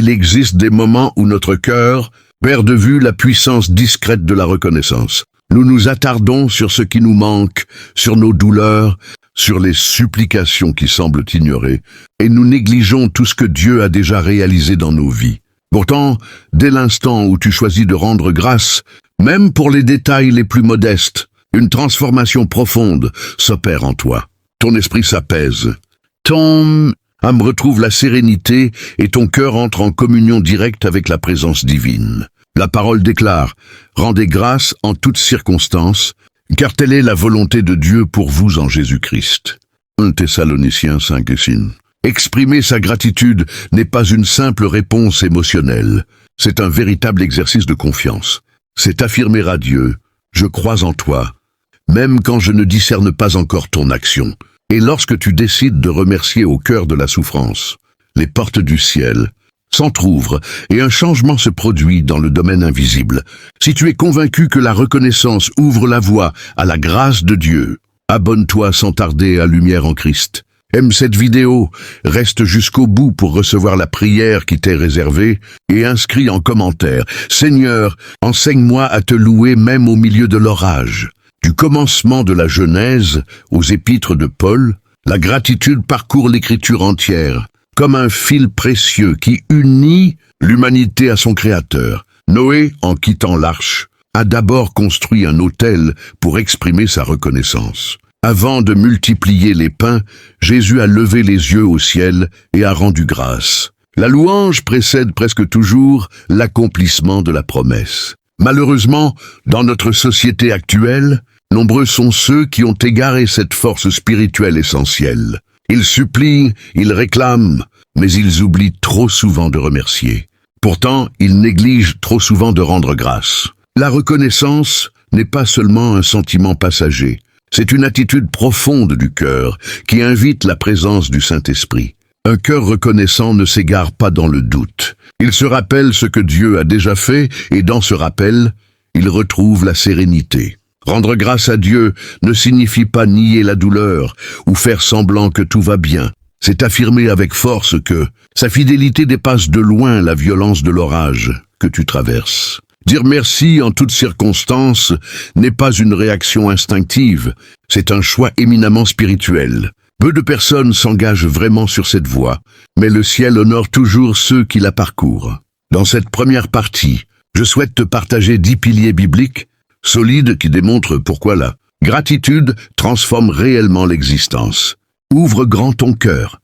il existe des moments où notre cœur perd de vue la puissance discrète de la reconnaissance. Nous nous attardons sur ce qui nous manque, sur nos douleurs, sur les supplications qui semblent ignorées, et nous négligeons tout ce que Dieu a déjà réalisé dans nos vies. Pourtant, dès l'instant où tu choisis de rendre grâce, même pour les détails les plus modestes, une transformation profonde s'opère en toi. Ton esprit s'apaise, ton âme retrouve la sérénité et ton cœur entre en communion directe avec la présence divine. La parole déclare « Rendez grâce en toutes circonstances, car telle est la volonté de Dieu pour vous en Jésus-Christ. » 1 Thessaloniciens 5:6. Exprimer sa gratitude n'est pas une simple réponse émotionnelle, c'est un véritable exercice de confiance. C'est affirmer à Dieu « Je crois en toi », même quand je ne discerne pas encore ton action. Et lorsque tu décides de remercier au cœur de la souffrance, les portes du ciel s'entr'ouvrent et un changement se produit dans le domaine invisible. Si tu es convaincu que la reconnaissance ouvre la voie à la grâce de Dieu, abonne-toi sans tarder à Lumière en Christ. Aime cette vidéo, reste jusqu'au bout pour recevoir la prière qui t'est réservée et inscris en commentaire « Seigneur, enseigne-moi à te louer même au milieu de l'orage ». Du commencement de la Genèse aux épîtres de Paul, la gratitude parcourt l'écriture entière, comme un fil précieux qui unit l'humanité à son Créateur. Noé, en quittant l'arche, a d'abord construit un autel pour exprimer sa reconnaissance. Avant de multiplier les pains, Jésus a levé les yeux au ciel et a rendu grâce. La louange précède presque toujours l'accomplissement de la promesse. Malheureusement, dans notre société actuelle, nombreux sont ceux qui ont égaré cette force spirituelle essentielle. Ils supplient, ils réclament, mais ils oublient trop souvent de remercier. Pourtant, ils négligent trop souvent de rendre grâce. La reconnaissance n'est pas seulement un sentiment passager, c'est une attitude profonde du cœur qui invite la présence du Saint-Esprit. Un cœur reconnaissant ne s'égare pas dans le doute. Il se rappelle ce que Dieu a déjà fait et dans ce rappel, il retrouve la sérénité. Rendre grâce à Dieu ne signifie pas nier la douleur ou faire semblant que tout va bien. C'est affirmer avec force que sa fidélité dépasse de loin la violence de l'orage que tu traverses. Dire merci en toutes circonstances n'est pas une réaction instinctive, c'est un choix éminemment spirituel. Peu de personnes s'engagent vraiment sur cette voie, mais le ciel honore toujours ceux qui la parcourent. Dans cette première partie, je souhaite te partager 10 piliers bibliques solides qui démontrent pourquoi la gratitude transforme réellement l'existence. Ouvre grand ton cœur.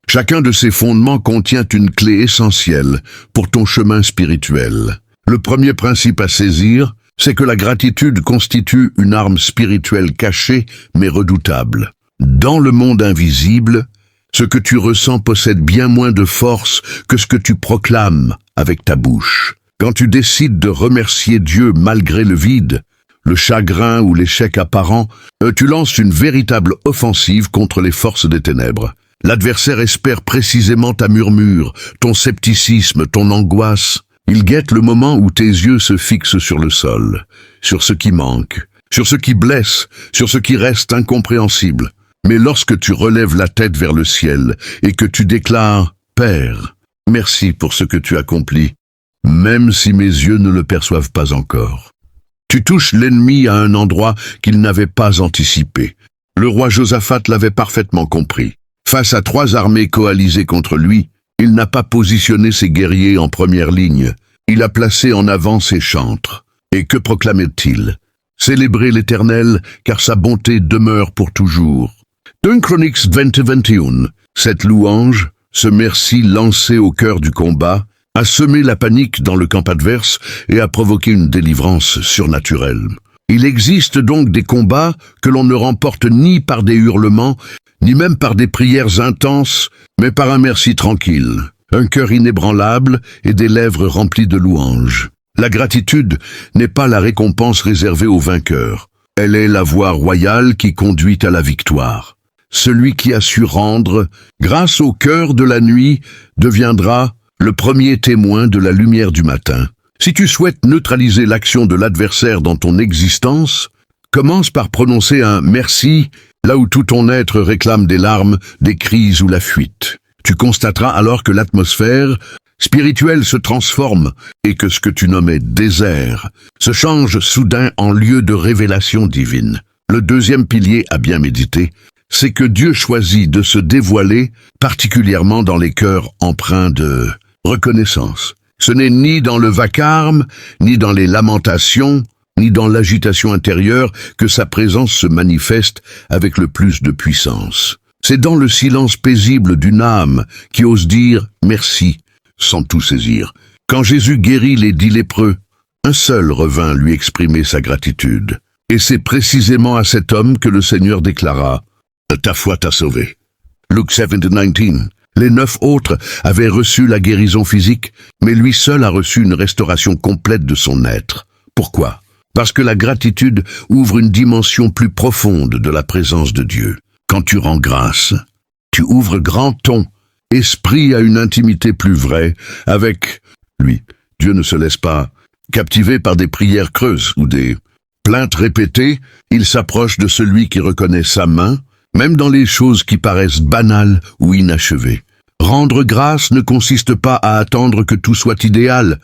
Chacun de ces fondements contient une clé essentielle pour ton chemin spirituel. Le premier principe à saisir, c'est que la gratitude constitue une arme spirituelle cachée mais redoutable. Dans le monde invisible, ce que tu ressens possède bien moins de force que ce que tu proclames avec ta bouche. Quand tu décides de remercier Dieu malgré le vide, le chagrin ou l'échec apparent, tu lances une véritable offensive contre les forces des ténèbres. L'adversaire espère précisément ta murmure, ton scepticisme, ton angoisse. Il guette le moment où tes yeux se fixent sur le sol, sur ce qui manque, sur ce qui blesse, sur ce qui reste incompréhensible. Mais lorsque tu relèves la tête vers le ciel et que tu déclares « Père, merci pour ce que tu accomplis, même si mes yeux ne le perçoivent pas encore », tu touches l'ennemi à un endroit qu'il n'avait pas anticipé. Le roi Josaphat l'avait parfaitement compris. Face à 3 armées coalisées contre lui, il n'a pas positionné ses guerriers en première ligne. Il a placé en avant ses chantres. Et que proclamait-il? Célébrez l'Éternel, car sa bonté demeure pour toujours. 2 Chroniques 20-21. Cette louange, ce merci lancé au cœur du combat, a semé la panique dans le camp adverse et a provoqué une délivrance surnaturelle. Il existe donc des combats que l'on ne remporte ni par des hurlements, ni même par des prières intenses, mais par un merci tranquille, un cœur inébranlable et des lèvres remplies de louanges. La gratitude n'est pas la récompense réservée aux vainqueurs. Elle est la voie royale qui conduit à la victoire. Celui qui a su rendre, grâce au cœur de la nuit, deviendra le premier témoin de la lumière du matin. Si tu souhaites neutraliser l'action de l'adversaire dans ton existence, commence par prononcer un « merci » là où tout ton être réclame des larmes, des cris ou la fuite. Tu constateras alors que l'atmosphère spirituel se transforme et que ce que tu nommais désert se change soudain en lieu de révélation divine. Le deuxième pilier à bien méditer, c'est que Dieu choisit de se dévoiler particulièrement dans les cœurs empreints de reconnaissance. Ce n'est ni dans le vacarme, ni dans les lamentations, ni dans l'agitation intérieure que sa présence se manifeste avec le plus de puissance. C'est dans le silence paisible d'une âme qui ose dire « merci » sans tout saisir. Quand Jésus guérit les 10 lépreux, un seul revint lui exprimer sa gratitude. Et c'est précisément à cet homme que le Seigneur déclara « Ta foi t'a sauvé ». Luc 7:19. Les 9 autres avaient reçu la guérison physique, mais lui seul a reçu une restauration complète de son être. Pourquoi? Parce que la gratitude ouvre une dimension plus profonde de la présence de Dieu. Quand tu rends grâce, tu ouvres grand ton esprit à une intimité plus vraie avec lui. Dieu ne se laisse pas captiver par des prières creuses ou des plaintes répétées. Il s'approche de celui qui reconnaît sa main, même dans les choses qui paraissent banales ou inachevées. Rendre grâce ne consiste pas à attendre que tout soit idéal.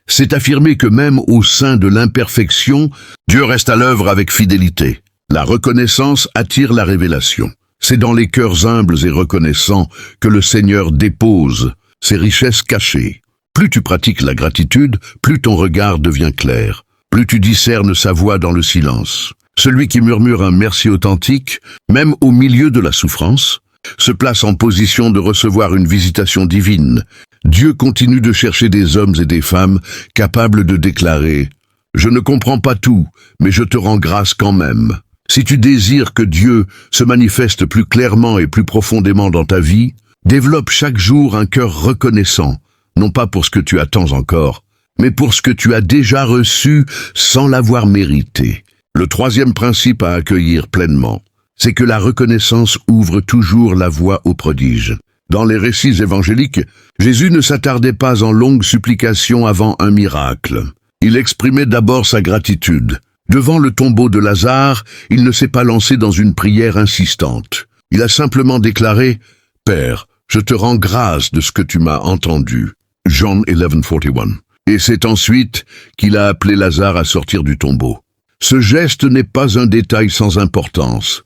C'est affirmer que même au sein de l'imperfection, Dieu reste à l'œuvre avec fidélité. La reconnaissance attire la révélation. C'est dans les cœurs humbles et reconnaissants que le Seigneur dépose ses richesses cachées. Plus tu pratiques la gratitude, plus ton regard devient clair. Plus tu discernes sa voix dans le silence. Celui qui murmure un merci authentique, même au milieu de la souffrance, se place en position de recevoir une visitation divine. Dieu continue de chercher des hommes et des femmes capables de déclarer « Je ne comprends pas tout, mais je te rends grâce quand même ». Si tu désires que Dieu se manifeste plus clairement et plus profondément dans ta vie, développe chaque jour un cœur reconnaissant, non pas pour ce que tu attends encore, mais pour ce que tu as déjà reçu sans l'avoir mérité. Le troisième principe à accueillir pleinement, c'est que la reconnaissance ouvre toujours la voie au prodige. Dans les récits évangéliques, Jésus ne s'attardait pas en longues supplications avant un miracle. Il exprimait d'abord sa gratitude. Devant le tombeau de Lazare, il ne s'est pas lancé dans une prière insistante. Il a simplement déclaré « Père, je te rends grâce de ce que tu m'as entendu ». John 11:41. Et c'est ensuite qu'il a appelé Lazare à sortir du tombeau. Ce geste n'est pas un détail sans importance.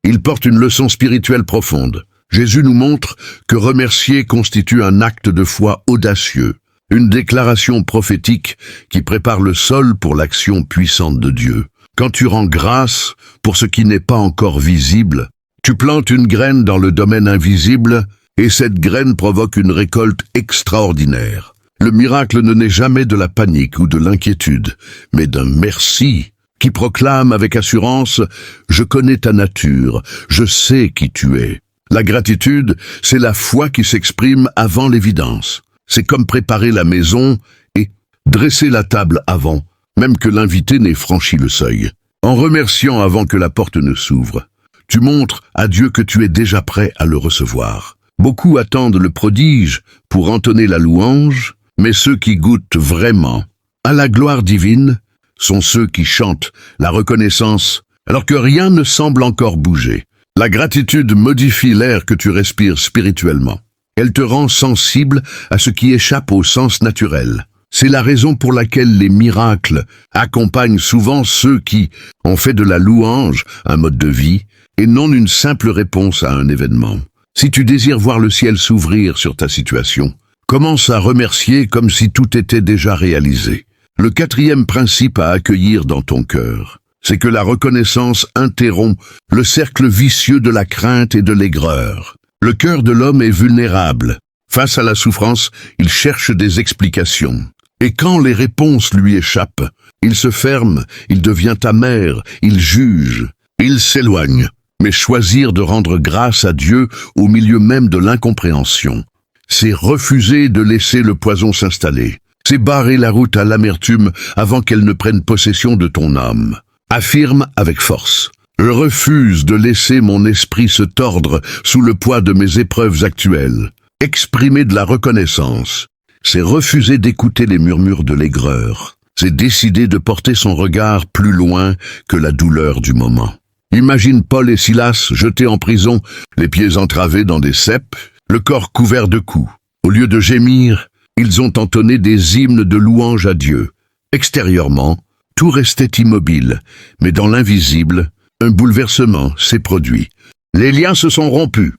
Il porte une leçon spirituelle profonde. Jésus nous montre que remercier constitue un acte de foi audacieux, une déclaration prophétique qui prépare le sol pour l'action puissante de Dieu. Quand tu rends grâce pour ce qui n'est pas encore visible, tu plantes une graine dans le domaine invisible et cette graine provoque une récolte extraordinaire. Le miracle ne naît jamais de la panique ou de l'inquiétude, mais d'un merci qui proclame avec assurance « Je connais ta nature, je sais qui tu es ». La gratitude, c'est la foi qui s'exprime avant l'évidence. C'est comme préparer la maison et dresser la table avant, même que l'invité n'ait franchi le seuil. En remerciant avant que la porte ne s'ouvre, tu montres à Dieu que tu es déjà prêt à le recevoir. Beaucoup attendent le prodige pour entonner la louange, mais ceux qui goûtent vraiment à la gloire divine sont ceux qui chantent la reconnaissance alors que rien ne semble encore bouger. La gratitude modifie l'air que tu respires spirituellement. Elle te rend sensible à ce qui échappe au sens naturel. C'est la raison pour laquelle les miracles accompagnent souvent ceux qui ont fait de la louange un mode de vie et non une simple réponse à un événement. Si tu désires voir le ciel s'ouvrir sur ta situation, commence à remercier comme si tout était déjà réalisé. Le quatrième principe à accueillir dans ton cœur, c'est que la reconnaissance interrompt le cercle vicieux de la crainte et de l'aigreur. Le cœur de l'homme est vulnérable. Face à la souffrance, il cherche des explications. Et quand les réponses lui échappent, il se ferme, il devient amer, il juge, il s'éloigne. Mais choisir de rendre grâce à Dieu au milieu même de l'incompréhension, c'est refuser de laisser le poison s'installer. C'est barrer la route à l'amertume avant qu'elle ne prenne possession de ton âme. Affirme avec force. Je refuse de laisser mon esprit se tordre sous le poids de mes épreuves actuelles. Exprimer de la reconnaissance, c'est refuser d'écouter les murmures de l'aigreur. C'est décider de porter son regard plus loin que la douleur du moment. Imagine Paul et Silas jetés en prison, les pieds entravés dans des ceps, le corps couvert de coups. Au lieu de gémir, Ils ont entonné des hymnes de louange à Dieu. Extérieurement, tout restait immobile, mais dans l'invisible, un bouleversement s'est produit. Les liens se sont rompus.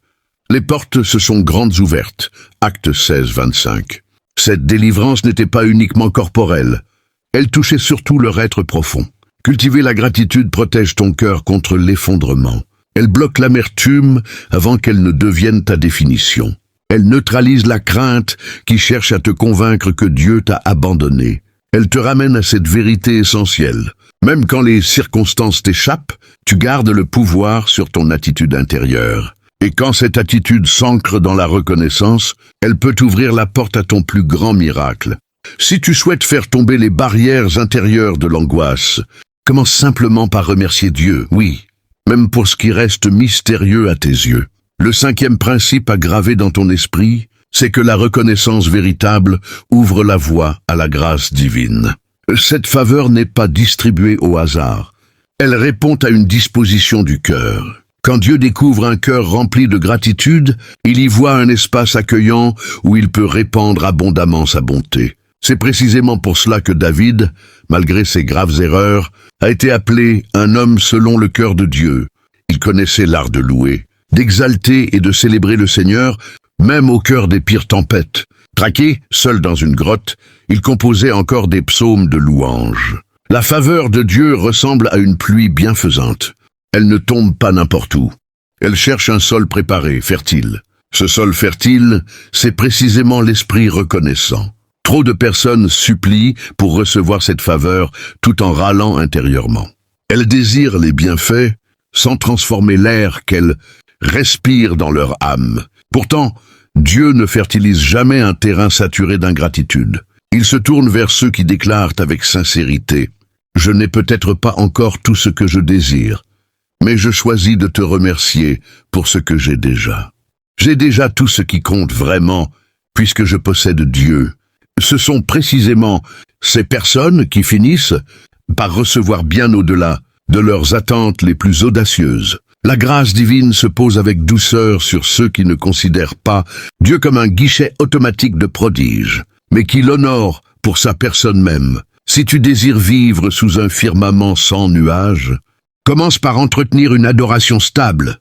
Les portes se sont grandes ouvertes. Acte 16, 25. Cette délivrance n'était pas uniquement corporelle. Elle touchait surtout leur être profond. Cultiver la gratitude protège ton cœur contre l'effondrement. Elle bloque l'amertume avant qu'elle ne devienne ta définition. Elle neutralise la crainte qui cherche à te convaincre que Dieu t'a abandonné. Elle te ramène à cette vérité essentielle. Même quand les circonstances t'échappent, tu gardes le pouvoir sur ton attitude intérieure. Et quand cette attitude s'ancre dans la reconnaissance, elle peut ouvrir la porte à ton plus grand miracle. Si tu souhaites faire tomber les barrières intérieures de l'angoisse, commence simplement par remercier Dieu, oui, même pour ce qui reste mystérieux à tes yeux. Le 5e principe à graver dans ton esprit, c'est que la reconnaissance véritable ouvre la voie à la grâce divine. Cette faveur n'est pas distribuée au hasard. Elle répond à une disposition du cœur. Quand Dieu découvre un cœur rempli de gratitude, il y voit un espace accueillant où il peut répandre abondamment sa bonté. C'est précisément pour cela que David, malgré ses graves erreurs, a été appelé un homme selon le cœur de Dieu. Il connaissait l'art de louer, d'exalter et de célébrer le Seigneur, même au cœur des pires tempêtes. Traqué, seul dans une grotte, il composait encore des psaumes de louange. La faveur de Dieu ressemble à une pluie bienfaisante. Elle ne tombe pas n'importe où. Elle cherche un sol préparé, fertile. Ce sol fertile, c'est précisément l'esprit reconnaissant. Trop de personnes supplient pour recevoir cette faveur tout en râlant intérieurement. Elles désirent les bienfaits sans transformer l'air qu'elles respirent dans leur âme. Pourtant, Dieu ne fertilise jamais un terrain saturé d'ingratitude. Il se tourne vers ceux qui déclarent avec sincérité « Je n'ai peut-être pas encore tout ce que je désire, mais je choisis de te remercier pour ce que j'ai déjà. J'ai déjà tout ce qui compte vraiment, puisque je possède Dieu. » Ce sont précisément ces personnes qui finissent par recevoir bien au-delà de leurs attentes les plus audacieuses. La grâce divine se pose avec douceur sur ceux qui ne considèrent pas Dieu comme un guichet automatique de prodiges, mais qui l'honorent pour sa personne même. Si tu désires vivre sous un firmament sans nuages, commence par entretenir une adoration stable,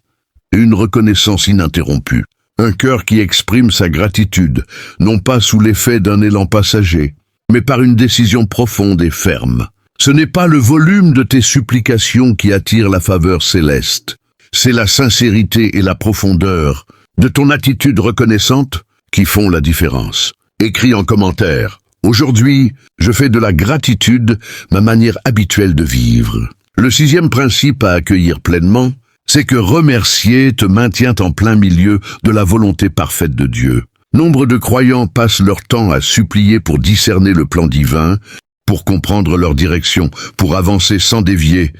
une reconnaissance ininterrompue. Un cœur qui exprime sa gratitude, non pas sous l'effet d'un élan passager, mais par une décision profonde et ferme. Ce n'est pas le volume de tes supplications qui attire la faveur céleste, c'est la sincérité et la profondeur de ton attitude reconnaissante qui font la différence. Écris en commentaire. Aujourd'hui, je fais de la gratitude ma manière habituelle de vivre. Le 6e principe à accueillir pleinement, c'est que remercier te maintient en plein milieu de la volonté parfaite de Dieu. Nombre de croyants passent leur temps à supplier pour discerner le plan divin, pour comprendre leur direction, pour avancer sans dévier,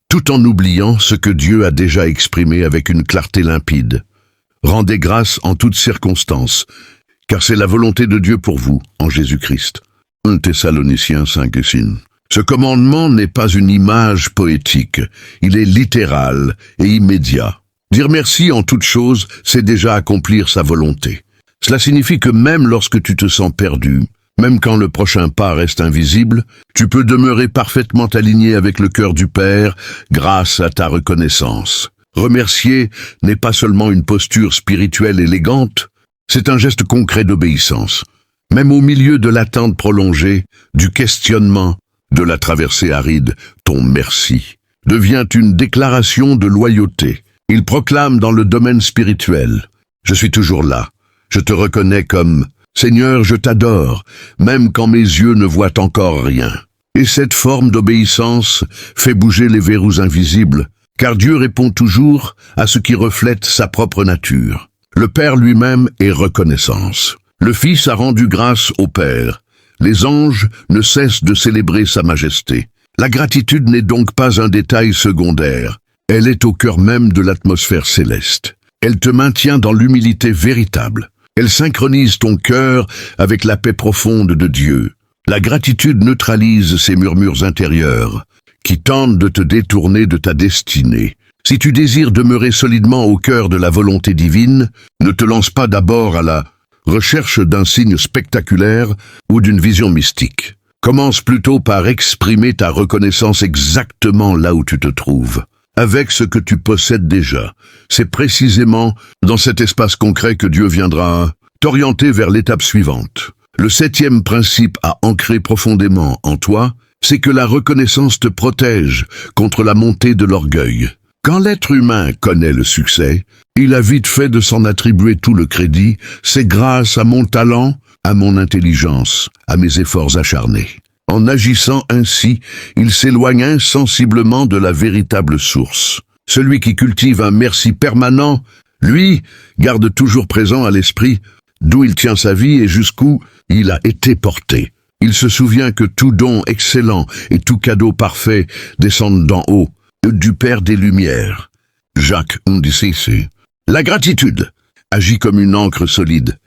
tout en oubliant ce que Dieu a déjà exprimé avec une clarté limpide. Rendez grâce en toutes circonstances, car c'est la volonté de Dieu pour vous, en Jésus-Christ. 1 Thessaloniciens 5 et 6. Ce commandement n'est pas une image poétique, il est littéral et immédiat. Dire merci en toute chose, c'est déjà accomplir sa volonté. Cela signifie que même lorsque tu te sens perdu, même quand le prochain pas reste invisible, tu peux demeurer parfaitement aligné avec le cœur du Père grâce à ta reconnaissance. Remercier n'est pas seulement une posture spirituelle élégante, c'est un geste concret d'obéissance. Même au milieu de l'attente prolongée, du questionnement, de la traversée aride, ton merci devient une déclaration de loyauté. Il proclame dans le domaine spirituel « Je suis toujours là, je te reconnais comme « Seigneur, je t'adore, même quand mes yeux ne voient encore rien. » Et cette forme d'obéissance fait bouger les verrous invisibles, car Dieu répond toujours à ce qui reflète sa propre nature. Le Père lui-même est reconnaissance. Le Fils a rendu grâce au Père. Les anges ne cessent de célébrer sa majesté. La gratitude n'est donc pas un détail secondaire. Elle est au cœur même de l'atmosphère céleste. Elle te maintient dans l'humilité véritable. Elle synchronise ton cœur avec la paix profonde de Dieu. La gratitude neutralise ces murmures intérieurs qui tentent de te détourner de ta destinée. Si tu désires demeurer solidement au cœur de la volonté divine, ne te lance pas d'abord à la recherche d'un signe spectaculaire ou d'une vision mystique. Commence plutôt par exprimer ta reconnaissance exactement là où tu te trouves, avec ce que tu possèdes déjà. C'est précisément dans cet espace concret que Dieu viendra t'orienter vers l'étape suivante. Le 7e principe à ancrer profondément en toi, c'est que la reconnaissance te protège contre la montée de l'orgueil. Quand l'être humain connaît le succès, il a vite fait de s'en attribuer tout le crédit. C'est grâce à mon talent, à mon intelligence, à mes efforts acharnés. En agissant ainsi, il s'éloigne insensiblement de la véritable source. Celui qui cultive un merci permanent, lui, garde toujours présent à l'esprit d'où il tient sa vie et jusqu'où il a été porté. Il se souvient que tout don excellent et tout cadeau parfait descendent d'en haut, du Père des Lumières. Jacques 1,16. La gratitude agit comme une ancre solide.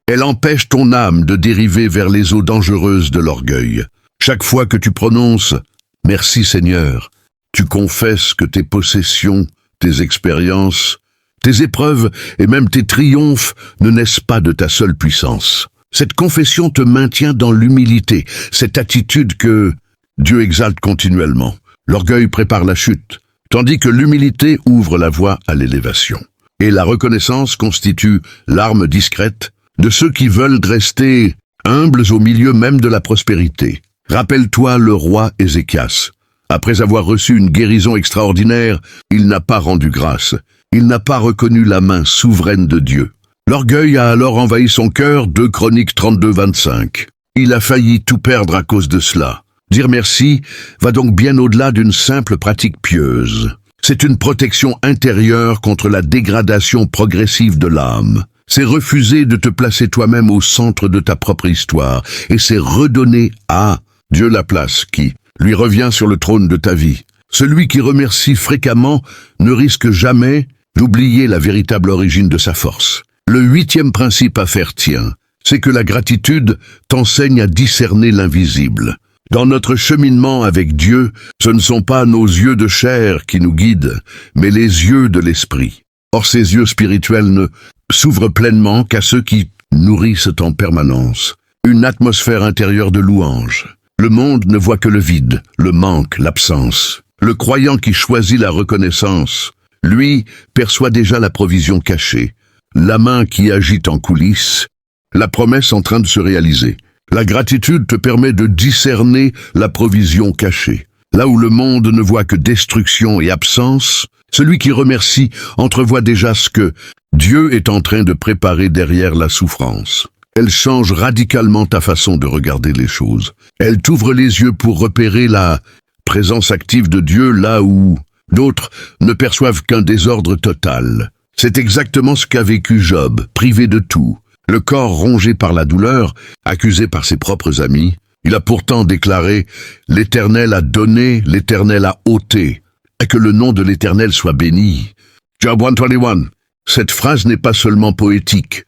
Elle empêche ton âme de dériver vers les eaux dangereuses de l'orgueil. Chaque fois que tu prononces « Merci Seigneur », tu confesses que tes possessions, tes expériences, tes épreuves et même tes triomphes ne naissent pas de ta seule puissance. Cette confession te maintient dans l'humilité, cette attitude que Dieu exalte continuellement. L'orgueil prépare la chute, tandis que l'humilité ouvre la voie à l'élévation. Et la reconnaissance constitue l'arme discrète de ceux qui veulent rester humbles au milieu même de la prospérité. Rappelle-toi le roi Ézéchias. Après avoir reçu une guérison extraordinaire, il n'a pas rendu grâce. Il n'a pas reconnu la main souveraine de Dieu. L'orgueil a alors envahi son cœur, 2 Chroniques 32-25. Il a failli tout perdre à cause de cela. Dire merci va donc bien au-delà d'une simple pratique pieuse. C'est une protection intérieure contre la dégradation progressive de l'âme. C'est refuser de te placer toi-même au centre de ta propre histoire, et c'est redonner à Dieu la place qui lui revient sur le trône de ta vie. Celui qui remercie fréquemment ne risque jamais d'oublier la véritable origine de sa force. Le 8e principe à faire tien, c'est que la gratitude t'enseigne à discerner l'invisible. Dans notre cheminement avec Dieu, ce ne sont pas nos yeux de chair qui nous guident, mais les yeux de l'esprit. Or, ces yeux spirituels ne s'ouvrent pleinement qu'à ceux qui nourrissent en permanence une atmosphère intérieure de louange. Le monde ne voit que le vide, le manque, l'absence. Le croyant qui choisit la reconnaissance, lui, perçoit déjà la provision cachée, la main qui agite en coulisses, la promesse en train de se réaliser. La gratitude te permet de discerner la provision cachée. Là où le monde ne voit que destruction et absence, celui qui remercie entrevoit déjà ce que Dieu est en train de préparer derrière la souffrance. Elle change radicalement ta façon de regarder les choses. Elle t'ouvre les yeux pour repérer la présence active de Dieu là où d'autres ne perçoivent qu'un désordre total. C'est exactement ce qu'a vécu Job, privé de tout. Le corps rongé par la douleur, accusé par ses propres amis, il a pourtant déclaré « L'Éternel a donné, l'Éternel a ôté, et que le nom de l'Éternel soit béni. » Job 121. Cette phrase n'est pas seulement poétique.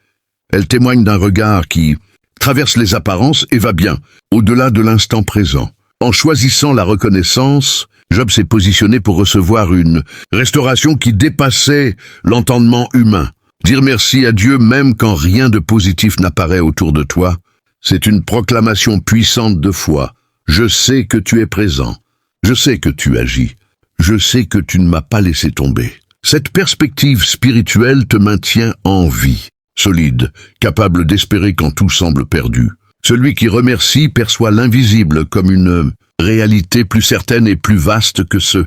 Elle témoigne d'un regard qui traverse les apparences et va bien, au-delà de l'instant présent. En choisissant la reconnaissance, Job s'est positionné pour recevoir une restauration qui dépassait l'entendement humain. Dire merci à Dieu même quand rien de positif n'apparaît autour de toi, c'est une proclamation puissante de foi. Je sais que tu es présent. Je sais que tu agis. Je sais que tu ne m'as pas laissé tomber. Cette perspective spirituelle te maintient en vie, solide, capable d'espérer quand tout semble perdu. Celui qui remercie perçoit l'invisible comme une réalité plus certaine et plus vaste que ce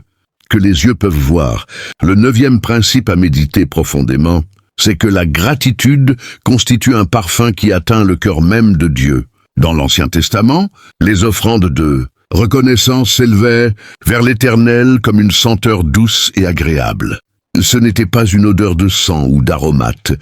que les yeux peuvent voir. Le 9e principe à méditer profondément, c'est que la gratitude constitue un parfum qui atteint le cœur même de Dieu. Dans l'Ancien Testament, les offrandes de reconnaissance s'élevaient vers l'Éternel comme une senteur douce et agréable. Ce n'était pas une odeur de sang ou d'aromate.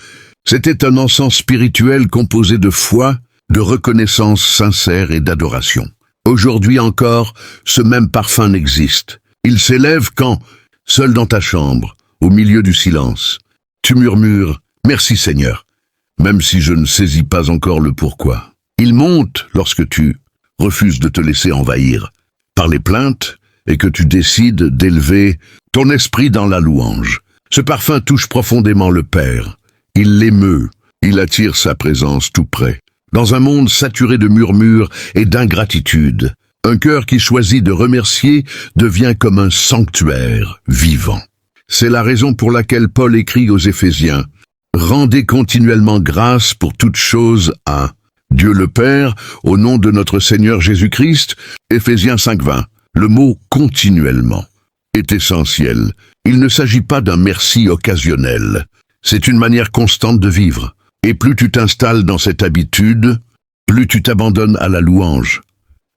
C'était un encens spirituel composé de foi, de reconnaissance sincère et d'adoration. Aujourd'hui encore, ce même parfum n'existe. Il s'élève quand, seul dans ta chambre, au milieu du silence, tu murmures « Merci Seigneur », même si je ne saisis pas encore le pourquoi. Il monte lorsque tu refuses de te laisser envahir par les plaintes et que tu décides d'élever ton esprit dans la louange. Ce parfum touche profondément le Père. Il l'émeut Il attire sa présence tout près. Dans un monde saturé de murmures et d'ingratitude, un cœur qui choisit de remercier devient comme un sanctuaire vivant. C'est la raison pour laquelle Paul écrit aux Éphésiens: « Rendez continuellement grâce pour toutes choses à Dieu le Père, au nom de notre Seigneur Jésus-Christ. » Éphésiens 5:20. Le mot « continuellement » est essentiel. Il ne s'agit pas d'un merci occasionnel. C'est une manière constante de vivre. Et plus tu t'installes dans cette habitude, plus tu t'abandonnes à la louange.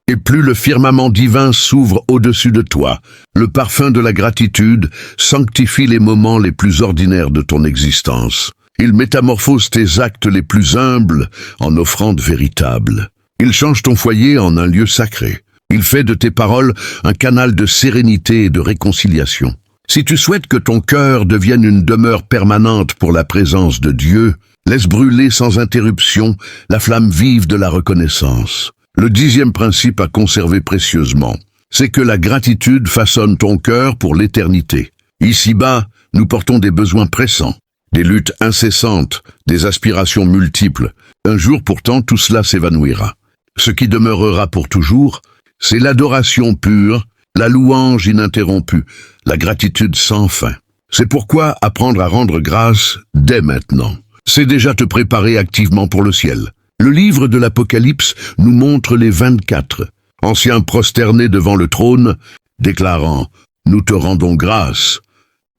Et plus le firmament divin s'ouvre au-dessus de toi. Le parfum de la gratitude sanctifie les moments les plus ordinaires de ton existence. Il métamorphose tes actes les plus humbles en offrandes véritables. Il change ton foyer en un lieu sacré. Il fait de tes paroles un canal de sérénité et de réconciliation. Si tu souhaites que ton cœur devienne une demeure permanente pour la présence de Dieu, laisse brûler sans interruption la flamme vive de la reconnaissance. Le 10e principe à conserver précieusement, c'est que la gratitude façonne ton cœur pour l'éternité. Ici-bas, nous portons des besoins pressants, des luttes incessantes, des aspirations multiples. Un jour pourtant, tout cela s'évanouira. Ce qui demeurera pour toujours, c'est l'adoration pure, la louange ininterrompue, la gratitude sans fin. C'est pourquoi apprendre à rendre grâce dès maintenant, c'est déjà te préparer activement pour le ciel. Le livre de l'Apocalypse nous montre les 24 anciens prosternés devant le trône, déclarant « Nous te rendons grâce.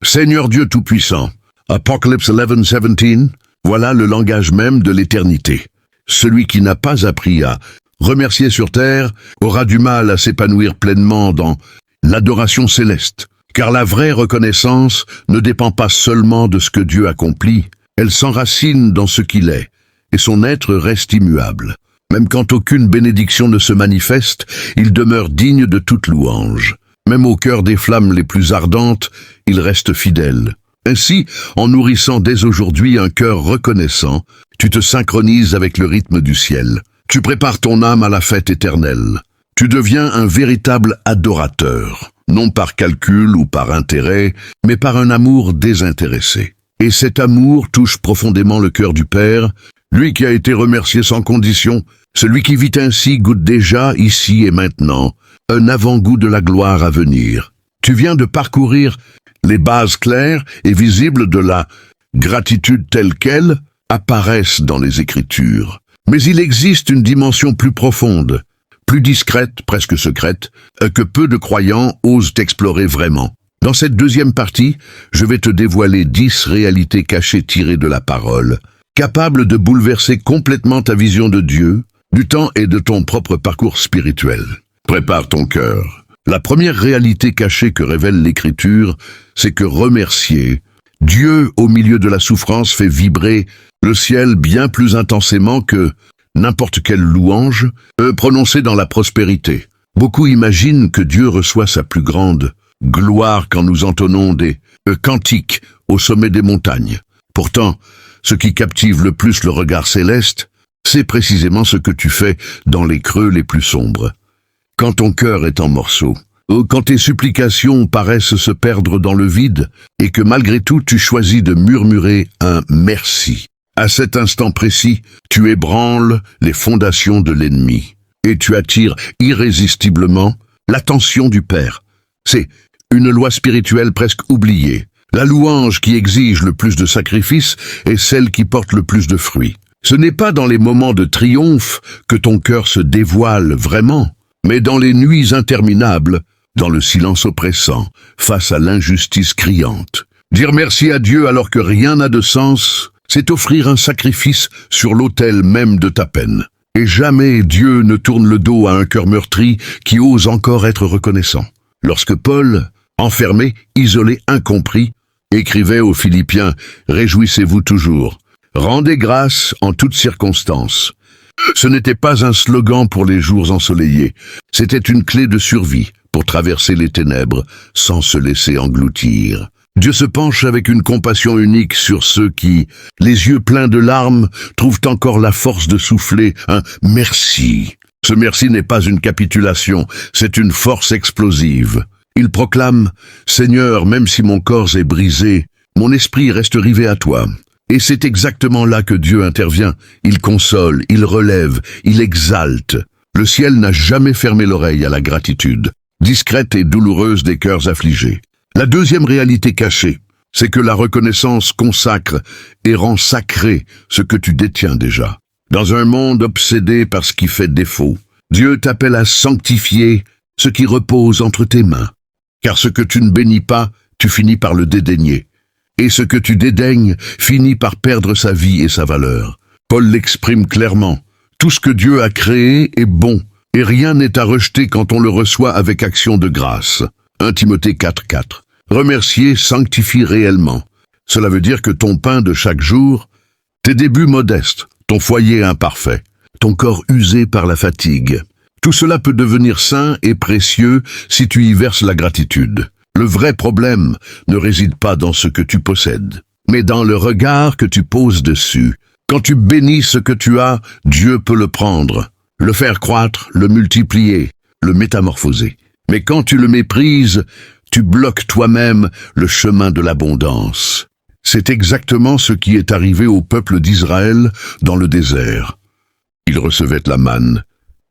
Seigneur Dieu Tout-Puissant ». Apocalypse 11:17, voilà le langage même de l'éternité. Celui qui n'a pas appris à remercier sur terre aura du mal à s'épanouir pleinement dans l'adoration céleste. Car la vraie reconnaissance ne dépend pas seulement de ce que Dieu accomplit, elle s'enracine dans ce qu'il est, et son être reste immuable. Même quand aucune bénédiction ne se manifeste, il demeure digne de toute louange. Même au cœur des flammes les plus ardentes, il reste fidèle. Ainsi, en nourrissant dès aujourd'hui un cœur reconnaissant, tu te synchronises avec le rythme du ciel. Tu prépares ton âme à la fête éternelle. Tu deviens un véritable adorateur, non par calcul ou par intérêt, mais par un amour désintéressé. Et cet amour touche profondément le cœur du Père, lui qui a été remercié sans condition. Celui qui vit ainsi goûte déjà, ici et maintenant, un avant-goût de la gloire à venir. Tu viens de parcourir les bases claires et visibles de la gratitude telle qu'elle apparaissent dans les Écritures. Mais il existe une dimension plus profonde, plus discrète, presque secrète, que peu de croyants osent explorer vraiment. Dans cette deuxième partie, je vais te dévoiler 10 réalités cachées tirées de la parole, capables de bouleverser complètement ta vision de Dieu, du temps et de ton propre parcours spirituel. Prépare ton cœur. La première réalité cachée que révèle l'Écriture, c'est que remercier Dieu au milieu de la souffrance fait vibrer le ciel bien plus intensément que n'importe quelle louange prononcée dans la prospérité. Beaucoup imaginent que Dieu reçoit sa plus grande gloire quand nous entonnons des cantiques au sommet des montagnes. Pourtant, ce qui captive le plus le regard céleste, c'est précisément ce que tu fais dans les creux les plus sombres. Quand ton cœur est en morceaux, quand tes supplications paraissent se perdre dans le vide et que malgré tout tu choisis de murmurer un merci. À cet instant précis, tu ébranles les fondations de l'ennemi et tu attires irrésistiblement l'attention du Père. C'est une loi spirituelle presque oubliée. La louange qui exige le plus de sacrifices est celle qui porte le plus de fruits. Ce n'est pas dans les moments de triomphe que ton cœur se dévoile vraiment, mais dans les nuits interminables, dans le silence oppressant, face à l'injustice criante. Dire merci à Dieu alors que rien n'a de sens, c'est offrir un sacrifice sur l'autel même de ta peine. Et jamais Dieu ne tourne le dos à un cœur meurtri qui ose encore être reconnaissant. Lorsque Paul, enfermé, isolé, incompris, écrivait aux Philippiens « Réjouissez-vous toujours, rendez grâce en toutes circonstances ». Ce n'était pas un slogan pour les jours ensoleillés, c'était une clé de survie pour traverser les ténèbres sans se laisser engloutir. Dieu se penche avec une compassion unique sur ceux qui, les yeux pleins de larmes, trouvent encore la force de souffler un « merci ». Ce merci n'est pas une capitulation, c'est une force explosive. Il proclame « Seigneur, même si mon corps est brisé, mon esprit reste rivé à toi. Et c'est exactement là que Dieu intervient. Il console, il relève, il exalte. Le ciel n'a jamais fermé l'oreille à la gratitude, discrète et douloureuse des cœurs affligés. La deuxième réalité cachée, c'est que la reconnaissance consacre et rend sacré ce que tu détiens déjà. Dans un monde obsédé par ce qui fait défaut, Dieu t'appelle à sanctifier ce qui repose entre tes mains. Car ce que tu ne bénis pas, tu finis par le dédaigner. Et ce que tu dédaignes finit par perdre sa vie et sa valeur. Paul l'exprime clairement. Tout ce que Dieu a créé est bon, et rien n'est à rejeter quand on le reçoit avec action de grâce. 1 Timothée 4,4. Remercier sanctifie réellement. Cela veut dire que ton pain de chaque jour, tes débuts modestes, ton foyer imparfait, ton corps usé par la fatigue, tout cela peut devenir sain et précieux si tu y verses la gratitude. Le vrai problème ne réside pas dans ce que tu possèdes, mais dans le regard que tu poses dessus. Quand tu bénis ce que tu as, Dieu peut le prendre, le faire croître, le multiplier, le métamorphoser. Mais quand tu le méprises, tu bloques toi-même le chemin de l'abondance. C'est exactement ce qui est arrivé au peuple d'Israël dans le désert. Ils recevaient la manne,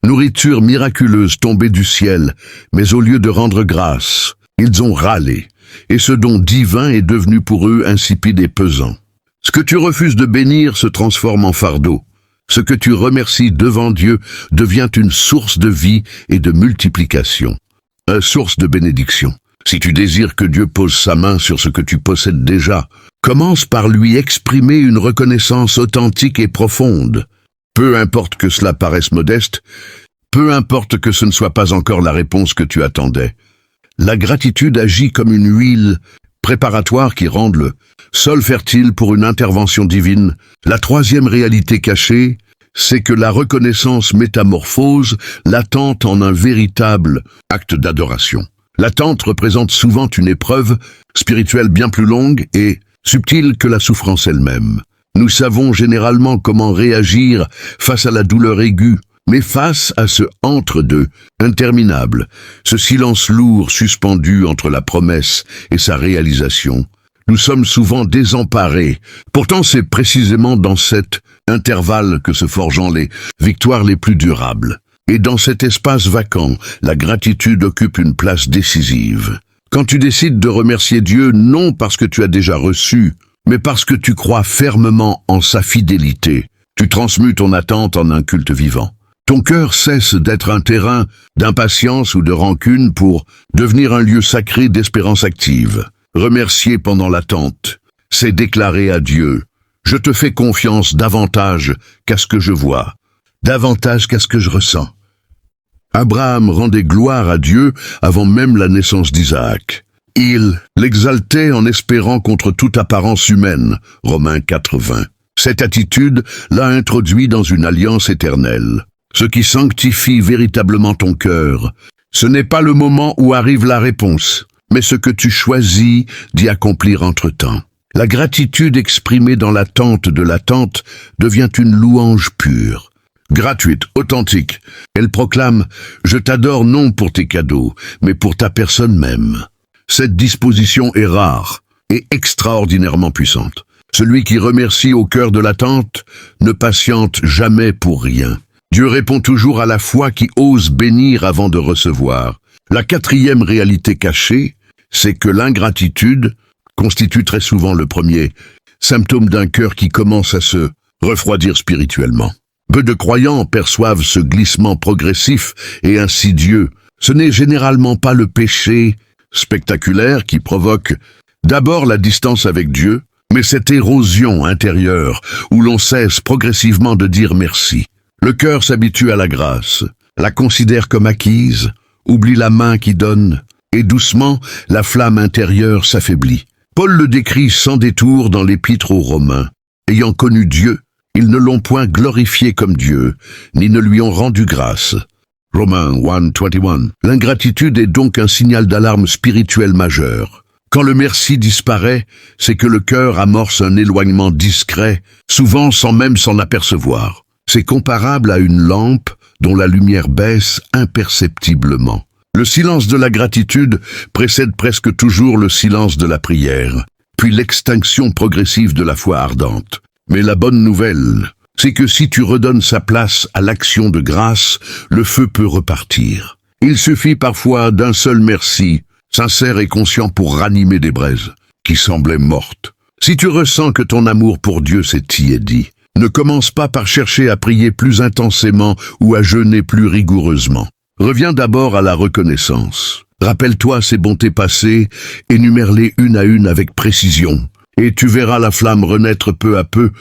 nourriture miraculeuse tombée du ciel, mais au lieu de rendre grâce, ils ont râlé, et ce don divin est devenu pour eux insipide et pesant. Ce que tu refuses de bénir se transforme en fardeau. Ce que tu remercies devant Dieu devient une source de vie et de multiplication, une source de bénédiction. Si tu désires que Dieu pose sa main sur ce que tu possèdes déjà, commence par lui exprimer une reconnaissance authentique et profonde. Peu importe que cela paraisse modeste, peu importe que ce ne soit pas encore la réponse que tu attendais. La gratitude agit comme une huile préparatoire qui rend le sol fertile pour une intervention divine. La troisième réalité cachée, c'est que la reconnaissance métamorphose l'attente en un véritable acte d'adoration. L'attente représente souvent une épreuve spirituelle bien plus longue et subtile que la souffrance elle-même. Nous savons généralement comment réagir face à la douleur aiguë, mais face à ce entre-deux interminable, ce silence lourd suspendu entre la promesse et sa réalisation, nous sommes souvent désemparés. Pourtant, c'est précisément dans cet intervalle que se forgent les victoires les plus durables. Et dans cet espace vacant, la gratitude occupe une place décisive. Quand tu décides de remercier Dieu, non parce que tu as déjà reçu, mais parce que tu crois fermement en sa fidélité, tu transmutes ton attente en un culte vivant. Ton cœur cesse d'être un terrain d'impatience ou de rancune pour devenir un lieu sacré d'espérance active. Remercier pendant l'attente, c'est déclarer à Dieu « Je te fais confiance davantage qu'à ce que je vois, davantage qu'à ce que je ressens. » Abraham rendait gloire à Dieu avant même la naissance d'Isaac. Il l'exaltait en espérant contre toute apparence humaine. Romains 4:20. Cette attitude l'a introduit dans une alliance éternelle. Ce qui sanctifie véritablement ton cœur, ce n'est pas le moment où arrive la réponse, mais ce que tu choisis d'y accomplir entre-temps. La gratitude exprimée dans l'attente de l'attente devient une louange pure, gratuite, authentique. Elle proclame « Je t'adore non pour tes cadeaux, mais pour ta personne même ». Cette disposition est rare et extraordinairement puissante. Celui qui remercie au cœur de l'attente ne patiente jamais pour rien. Dieu répond toujours à la foi qui ose bénir avant de recevoir. La quatrième réalité cachée, c'est que l'ingratitude constitue très souvent le premier symptôme d'un cœur qui commence à se refroidir spirituellement. Peu de croyants perçoivent ce glissement progressif et insidieux. Ce n'est généralement pas le péché spectaculaire qui provoque d'abord la distance avec Dieu, mais cette érosion intérieure où l'on cesse progressivement de dire merci. Le cœur s'habitue à la grâce, la considère comme acquise, oublie la main qui donne, et doucement, la flamme intérieure s'affaiblit. Paul le décrit sans détour dans l'Épître aux Romains. Ayant connu Dieu, ils ne l'ont point glorifié comme Dieu, ni ne lui ont rendu grâce. Romains 1:21. L'ingratitude est donc un signal d'alarme spirituelle majeur. Quand le merci disparaît, c'est que le cœur amorce un éloignement discret, souvent sans même s'en apercevoir. C'est comparable à une lampe dont la lumière baisse imperceptiblement. Le silence de la gratitude précède presque toujours le silence de la prière. puis l'extinction progressive de la foi ardente. Mais la bonne nouvelle, c'est que si tu redonnes sa place à l'action de grâce, le feu peut repartir. Il suffit parfois d'un seul merci, sincère et conscient pour ranimer des braises qui semblaient mortes. Si tu ressens que ton amour pour Dieu s'est tiédi, ne commence pas par chercher à prier plus intensément ou à jeûner plus rigoureusement. Reviens d'abord à la reconnaissance. Rappelle-toi ses bontés passées, énumère-les une à une avec précision, et tu verras la flamme renaître peu à peu,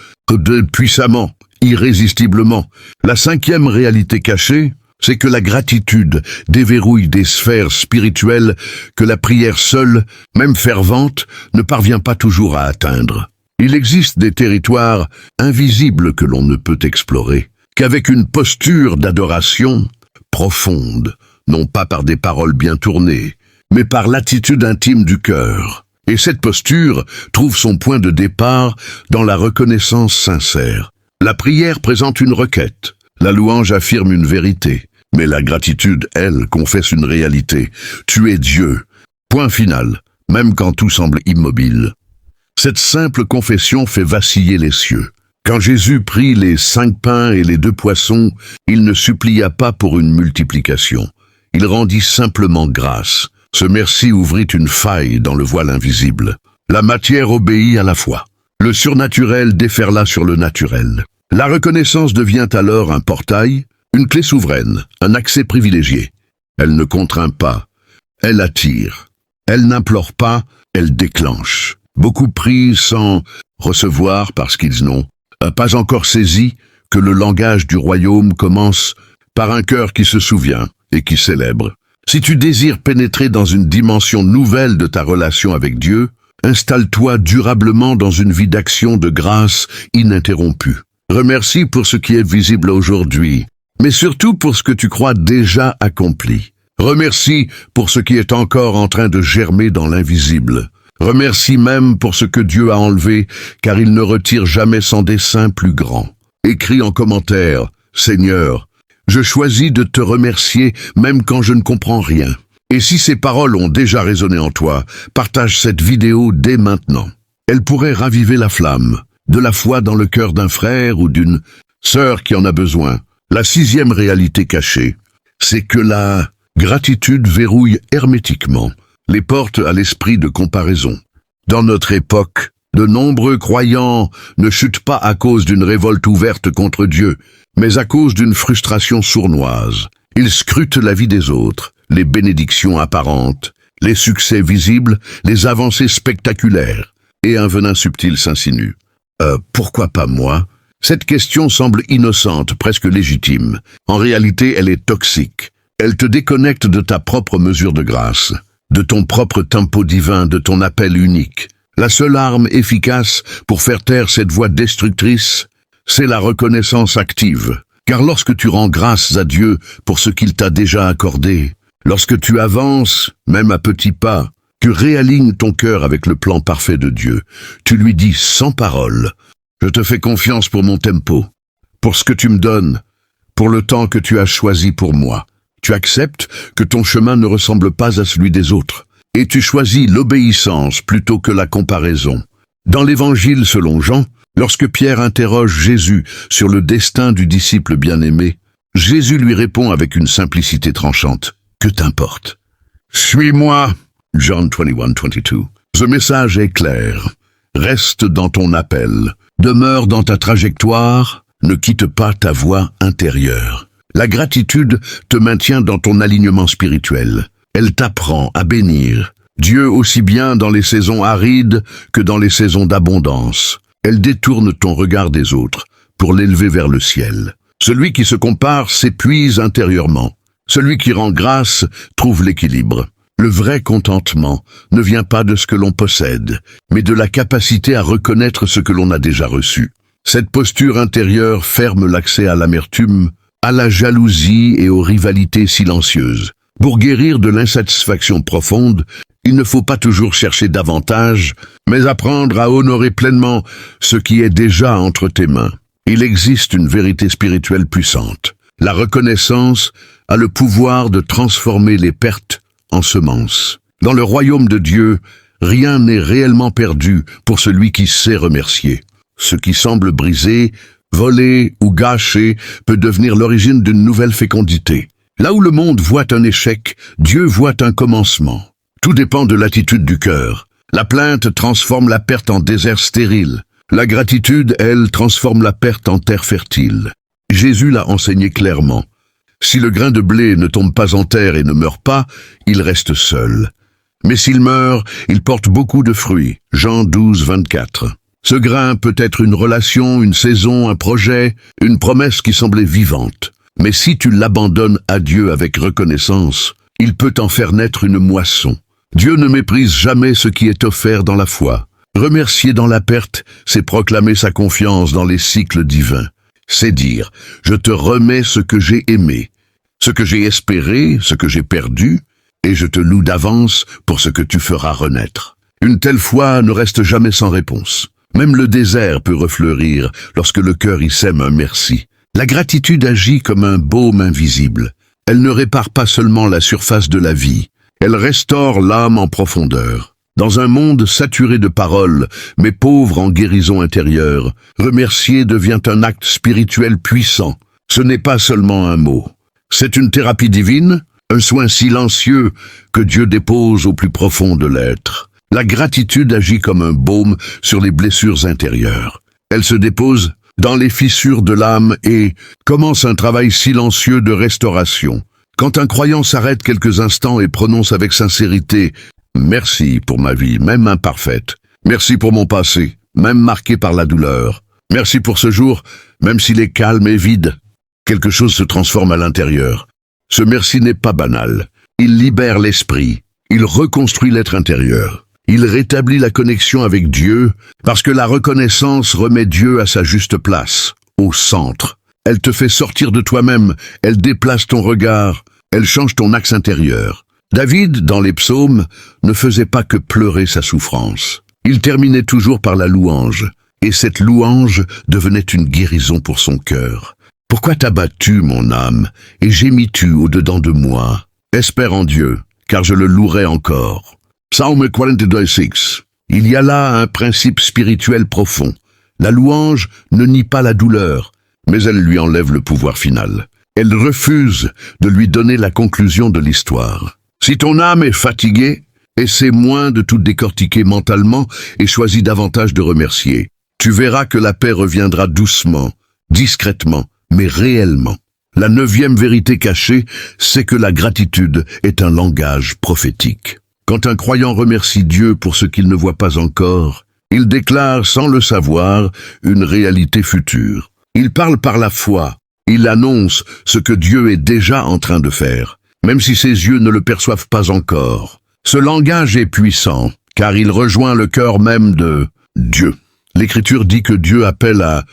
puissamment, irrésistiblement. La 5e réalité cachée, c'est que la gratitude déverrouille des sphères spirituelles que la prière seule, même fervente, ne parvient pas toujours à atteindre. Il existe des territoires invisibles que l'on ne peut explorer qu'avec une posture d'adoration profonde, non pas par des paroles bien tournées, mais par l'attitude intime du cœur. Et cette posture trouve son point de départ dans la reconnaissance sincère. La prière présente une requête, la louange affirme une vérité, mais la gratitude, elle, confesse une réalité. Tu es Dieu. Point final, même quand tout semble immobile. Cette simple confession fait vaciller les cieux. Quand Jésus prit les 5 pains et les 2 poissons, il ne supplia pas pour une multiplication. Il rendit simplement grâce. Ce merci ouvrit une faille dans le voile invisible. La matière obéit à la foi. Le surnaturel déferla sur le naturel. La reconnaissance devient alors un portail, une clé souveraine, un accès privilégié. Elle ne contraint pas, elle attire. Elle n'implore pas, elle déclenche. Beaucoup prient sans recevoir parce qu'ils n'ont pas encore saisi que le langage du royaume commence par un cœur qui se souvient et qui célèbre. Si tu désires pénétrer dans une dimension nouvelle de ta relation avec Dieu, installe-toi durablement dans une vie d'action de grâce ininterrompue. Remercie pour ce qui est visible aujourd'hui, mais surtout pour ce que tu crois déjà accompli. Remercie pour ce qui est encore en train de germer dans l'invisible. Remercie même pour ce que Dieu a enlevé, car il ne retire jamais son dessein plus grand. Écris en commentaire, « Seigneur, je choisis de te remercier même quand je ne comprends rien. » Et si ces paroles ont déjà résonné en toi, partage cette vidéo dès maintenant. Elle pourrait raviver la flamme, de la foi dans le cœur d'un frère ou d'une sœur qui en a besoin. La 6e réalité cachée, c'est que la gratitude verrouille hermétiquement les portes à l'esprit de comparaison. Dans notre époque, de nombreux croyants ne chutent pas à cause d'une révolte ouverte contre Dieu, mais à cause d'une frustration sournoise. Ils scrutent la vie des autres, les bénédictions apparentes, les succès visibles, les avancées spectaculaires, et un venin subtil s'insinue. Pourquoi pas moi? Cette question semble innocente, presque légitime. En réalité, elle est toxique. Elle te déconnecte de ta propre mesure de grâce, de ton propre tempo divin, de ton appel unique. La seule arme efficace pour faire taire cette voix destructrice, c'est la reconnaissance active. Car lorsque tu rends grâce à Dieu pour ce qu'il t'a déjà accordé, lorsque tu avances, même à petits pas, tu réalignes ton cœur avec le plan parfait de Dieu. Tu lui dis sans parole, « Je te fais confiance pour mon tempo, pour ce que tu me donnes, pour le temps que tu as choisi pour moi. » Tu acceptes que ton chemin ne ressemble pas à celui des autres, et tu choisis l'obéissance plutôt que la comparaison. Dans l'Évangile selon Jean, lorsque Pierre interroge Jésus sur le destin du disciple bien-aimé, Jésus lui répond avec une simplicité tranchante. Que t'importe? Suis-moi. John 21:22. Ce message est clair. Reste dans ton appel. Demeure dans ta trajectoire. Ne quitte pas ta voie intérieure. La gratitude te maintient dans ton alignement spirituel. Elle t'apprend à bénir Dieu aussi bien dans les saisons arides que dans les saisons d'abondance. Elle détourne ton regard des autres pour l'élever vers le ciel. Celui qui se compare s'épuise intérieurement. Celui qui rend grâce trouve l'équilibre. Le vrai contentement ne vient pas de ce que l'on possède, mais de la capacité à reconnaître ce que l'on a déjà reçu. Cette posture intérieure ferme l'accès à l'amertume, à la jalousie et aux rivalités silencieuses. Pour guérir de l'insatisfaction profonde, il ne faut pas toujours chercher davantage, mais apprendre à honorer pleinement ce qui est déjà entre tes mains. Il existe une vérité spirituelle puissante. La reconnaissance a le pouvoir de transformer les pertes en semences. Dans le royaume de Dieu, Rien n'est réellement perdu pour celui qui sait remercier. Ce qui semble brisé, volé ou gâché peut devenir l'origine d'une nouvelle fécondité. Là où le monde voit un échec, Dieu voit un commencement. Tout dépend de l'attitude du cœur. La plainte transforme la perte en désert stérile. La gratitude, elle, transforme la perte en terre fertile. Jésus l'a enseigné clairement. Si le grain de blé ne tombe pas en terre et ne meurt pas, il reste seul. Mais s'il meurt, il porte beaucoup de fruits. Jean 12, 24. Ce grain peut être une relation, une saison, un projet, une promesse qui semblait vivante. Mais si tu l'abandonnes à Dieu avec reconnaissance, il peut en faire naître une moisson. Dieu ne méprise jamais ce qui est offert dans la foi. Remercier dans la perte, c'est proclamer sa confiance dans les cycles divins. C'est dire, je te remets ce que j'ai aimé, ce que j'ai espéré, ce que j'ai perdu, et je te loue d'avance pour ce que tu feras renaître. Une telle foi ne reste jamais sans réponse. Même le désert peut refleurir lorsque le cœur y sème un merci. La gratitude agit comme un baume invisible. Elle ne répare pas seulement la surface de la vie, elle restaure l'âme en profondeur. Dans un monde saturé de paroles, mais pauvre en guérison intérieure, remercier devient un acte spirituel puissant. Ce n'est pas seulement un mot. C'est une thérapie divine, un soin silencieux que Dieu dépose au plus profond de l'être. La gratitude agit comme un baume sur les blessures intérieures. Elle se dépose dans les fissures de l'âme et commence un travail silencieux de restauration. Quand un croyant s'arrête quelques instants et prononce avec sincérité « Merci pour ma vie, même imparfaite. Merci pour mon passé, même marqué par la douleur. Merci pour ce jour, même s'il est calme et vide. » Quelque chose se transforme à l'intérieur. Ce merci n'est pas banal. Il libère l'esprit. Il reconstruit l'être intérieur. Il rétablit la connexion avec Dieu parce que la reconnaissance remet Dieu à sa juste place, au centre. Elle te fait sortir de toi-même, elle déplace ton regard, elle change ton axe intérieur. David, dans les psaumes, ne faisait pas que pleurer sa souffrance. Il terminait toujours par la louange, et cette louange devenait une guérison pour son cœur. « Pourquoi t'as-tu, mon âme, et gémis-tu au-dedans de moi? Espère en Dieu, car je le louerai encore. » Psaume 42:6. Il y a là un principe spirituel profond. La louange ne nie pas la douleur, mais elle lui enlève le pouvoir final. Elle refuse de lui donner la conclusion de l'histoire. Si ton âme est fatiguée, essaie moins de tout décortiquer mentalement et choisis davantage de remercier. Tu verras que la paix reviendra doucement, discrètement, mais réellement. La 9e vérité cachée, c'est que la gratitude est un langage prophétique. Quand un croyant remercie Dieu pour ce qu'il ne voit pas encore, il déclare sans le savoir une réalité future. Il parle par la foi, il annonce ce que Dieu est déjà en train de faire, même si ses yeux ne le perçoivent pas encore. Ce langage est puissant, car il rejoint le cœur même de Dieu. L'Écriture dit que Dieu appelle à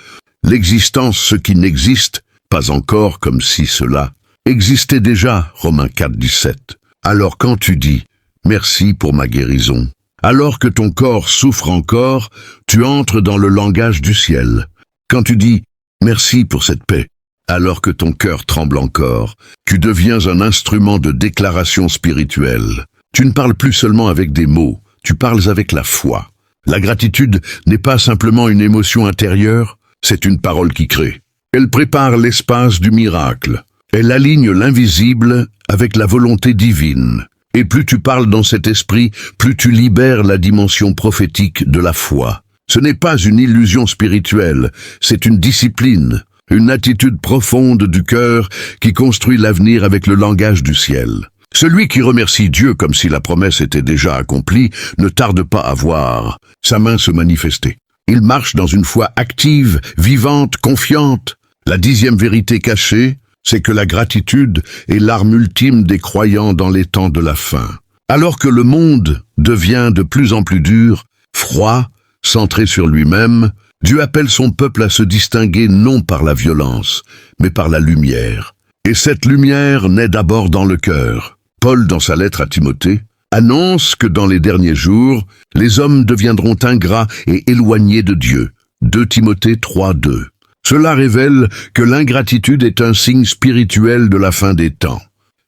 l'existence ce qui n'existe pas encore, comme si cela existait déjà, Romains 4:17. Alors quand tu dis « Merci pour ma guérison », alors que ton corps souffre encore, tu entres dans le langage du ciel. Quand tu dis « Merci pour cette paix », alors que ton cœur tremble encore, tu deviens un instrument de déclaration spirituelle. Tu ne parles plus seulement avec des mots, tu parles avec la foi. La gratitude n'est pas simplement une émotion intérieure, c'est une parole qui crée. Elle prépare l'espace du miracle. Elle aligne l'invisible avec la volonté divine. Et plus tu parles dans cet esprit, plus tu libères la dimension prophétique de la foi. Ce n'est pas une illusion spirituelle, c'est une discipline, une attitude profonde du cœur qui construit l'avenir avec le langage du ciel. Celui qui remercie Dieu comme si la promesse était déjà accomplie ne tarde pas à voir sa main se manifester. Il marche dans une foi active, vivante, confiante. La 10e vérité cachée, c'est que la gratitude est l'arme ultime des croyants dans les temps de la fin. Alors que le monde devient de plus en plus dur, froid, centré sur lui-même, Dieu appelle son peuple à se distinguer non par la violence, mais par la lumière. Et cette lumière naît d'abord dans le cœur. Paul, dans sa lettre à Timothée, annonce que dans les derniers jours, les hommes deviendront ingrats et éloignés de Dieu. 2 Timothée 3:2. Cela révèle que l'ingratitude est un signe spirituel de la fin des temps.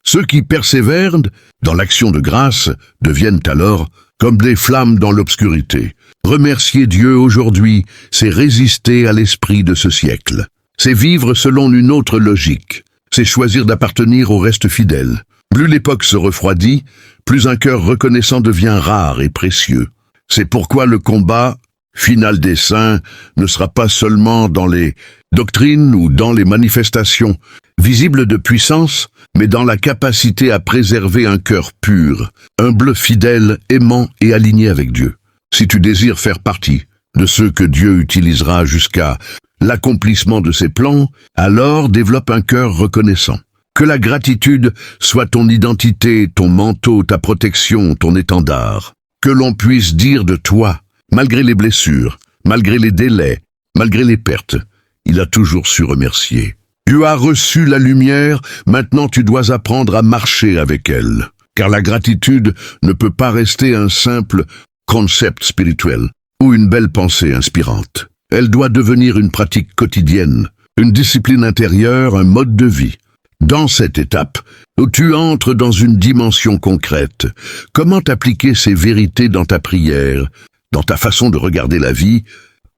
Ceux qui persévèrent dans l'action de grâce deviennent alors comme des flammes dans l'obscurité. Remercier Dieu aujourd'hui, c'est résister à l'esprit de ce siècle. C'est vivre selon une autre logique. C'est choisir d'appartenir au reste fidèle. Plus l'époque se refroidit, plus un cœur reconnaissant devient rare et précieux. C'est pourquoi le combat final des saints ne sera pas seulement dans les doctrines ou dans les manifestations visibles de puissance, mais dans la capacité à préserver un cœur pur, humble, fidèle, aimant et aligné avec Dieu. Si tu désires faire partie de ceux que Dieu utilisera jusqu'à l'accomplissement de ses plans, alors développe un cœur reconnaissant. Que la gratitude soit ton identité, ton manteau, ta protection, ton étendard. Que l'on puisse dire de toi, malgré les blessures, malgré les délais, malgré les pertes, il a toujours su remercier. Tu as reçu la lumière, maintenant tu dois apprendre à marcher avec elle. Car la gratitude ne peut pas rester un simple concept spirituel ou une belle pensée inspirante. Elle doit devenir une pratique quotidienne, une discipline intérieure, un mode de vie. Dans cette étape, où tu entres dans une dimension concrète, comment appliquer ces vérités dans ta prière, dans ta façon de regarder la vie,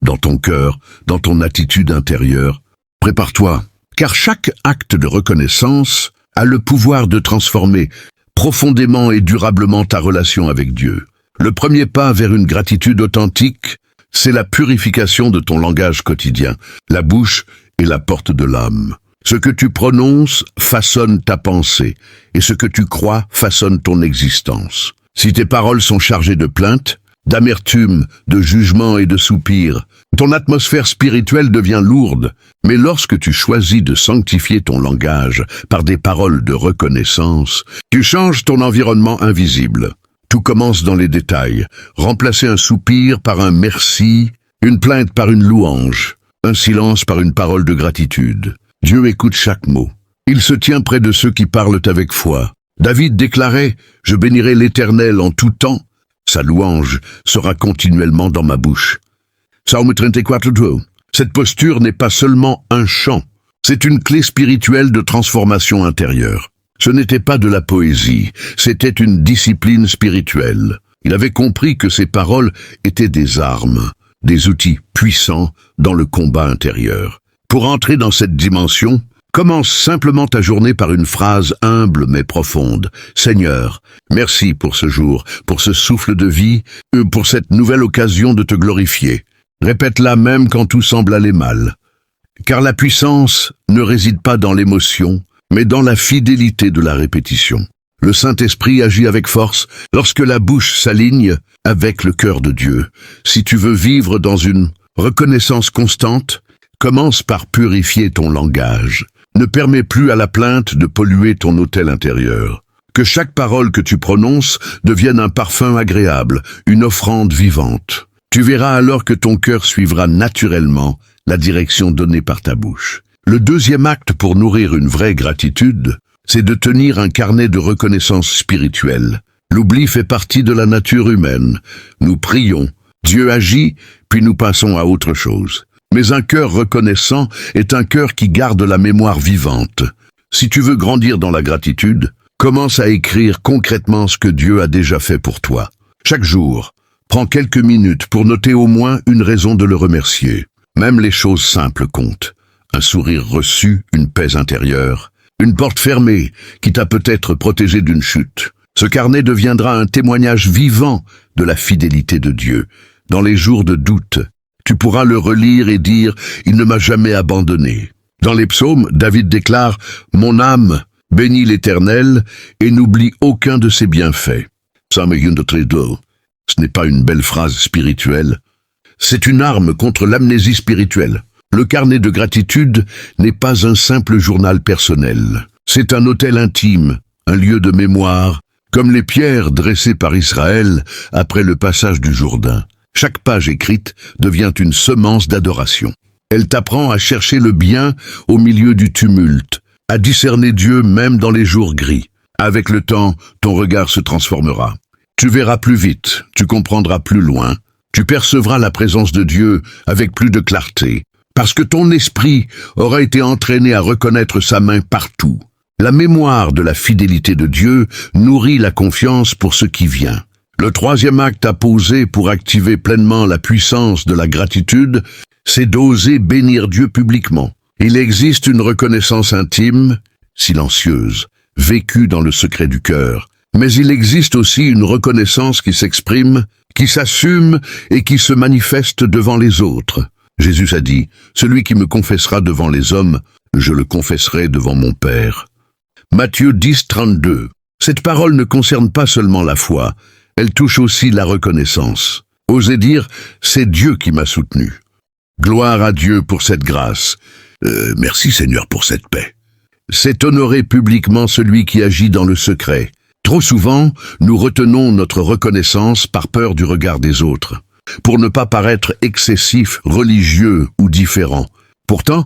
dans ton cœur, dans ton attitude intérieure? Prépare-toi, car chaque acte de reconnaissance a le pouvoir de transformer profondément et durablement ta relation avec Dieu. Le premier pas vers une gratitude authentique, c'est la purification de ton langage quotidien. La bouche est la porte de l'âme. Ce que tu prononces façonne ta pensée, et ce que tu crois façonne ton existence. Si tes paroles sont chargées de plaintes, d'amertume, de jugement et de soupirs, ton atmosphère spirituelle devient lourde. Mais lorsque tu choisis de sanctifier ton langage par des paroles de reconnaissance, tu changes ton environnement invisible. Tout commence dans les détails. Remplacer un soupir par un merci, une plainte par une louange, un silence par une parole de gratitude. Dieu écoute chaque mot. Il se tient près de ceux qui parlent avec foi. David déclarait « Je bénirai l'Éternel en tout temps. Sa louange sera continuellement dans ma bouche. » Psaume 34:2. Cette posture n'est pas seulement un chant, c'est une clé spirituelle de transformation intérieure. Ce n'était pas de la poésie, c'était une discipline spirituelle. Il avait compris que ses paroles étaient des armes, des outils puissants dans le combat intérieur. Pour entrer dans cette dimension, commence simplement ta journée par une phrase humble mais profonde. « Seigneur, merci pour ce jour, pour ce souffle de vie, pour cette nouvelle occasion de te glorifier. » Répète-la même quand tout semble aller mal. Car la puissance ne réside pas dans l'émotion, mais dans la fidélité de la répétition. Le Saint-Esprit agit avec force lorsque la bouche s'aligne avec le cœur de Dieu. Si tu veux vivre dans une reconnaissance constante, commence par purifier ton langage. Ne permets plus à la plainte de polluer ton autel intérieur. Que chaque parole que tu prononces devienne un parfum agréable, une offrande vivante. Tu verras alors que ton cœur suivra naturellement la direction donnée par ta bouche. Le deuxième acte pour nourrir une vraie gratitude, c'est de tenir un carnet de reconnaissance spirituelle. L'oubli fait partie de la nature humaine. Nous prions, Dieu agit, puis nous passons à autre chose. Mais un cœur reconnaissant est un cœur qui garde la mémoire vivante. Si tu veux grandir dans la gratitude, commence à écrire concrètement ce que Dieu a déjà fait pour toi. Chaque jour, prends quelques minutes pour noter au moins une raison de le remercier. Même les choses simples comptent. Un sourire reçu, une paix intérieure, une porte fermée qui t'a peut-être protégé d'une chute. Ce carnet deviendra un témoignage vivant de la fidélité de Dieu. Dans les jours de doute, tu pourras le relire et dire « Il ne m'a jamais abandonné ». Dans les psaumes, David déclare « Mon âme bénit l'Éternel et n'oublie aucun de ses bienfaits ». Psaume 113. Ce n'est pas une belle phrase spirituelle, c'est une arme contre l'amnésie spirituelle. Le carnet de gratitude n'est pas un simple journal personnel. C'est un autel intime, un lieu de mémoire, comme les pierres dressées par Israël après le passage du Jourdain. Chaque page écrite devient une semence d'adoration. Elle t'apprend à chercher le bien au milieu du tumulte, à discerner Dieu même dans les jours gris. Avec le temps, ton regard se transformera. Tu verras plus vite, tu comprendras plus loin, tu percevras la présence de Dieu avec plus de clarté, parce que ton esprit aura été entraîné à reconnaître sa main partout. La mémoire de la fidélité de Dieu nourrit la confiance pour ce qui vient. Le troisième acte à poser pour activer pleinement la puissance de la gratitude, c'est d'oser bénir Dieu publiquement. Il existe une reconnaissance intime, silencieuse, vécue dans le secret du cœur. Mais il existe aussi une reconnaissance qui s'exprime, qui s'assume et qui se manifeste devant les autres. Jésus a dit, « Celui qui me confessera devant les hommes, je le confesserai devant mon Père. » Matthieu 10, 32. Cette parole ne concerne pas seulement la foi, elle touche aussi la reconnaissance. Osez dire, c'est Dieu qui m'a soutenu. Gloire à Dieu pour cette grâce. Merci Seigneur pour cette paix. C'est honorer publiquement celui qui agit dans le secret. Trop souvent, nous retenons notre reconnaissance par peur du regard des autres, pour ne pas paraître excessif, religieux ou différent. Pourtant,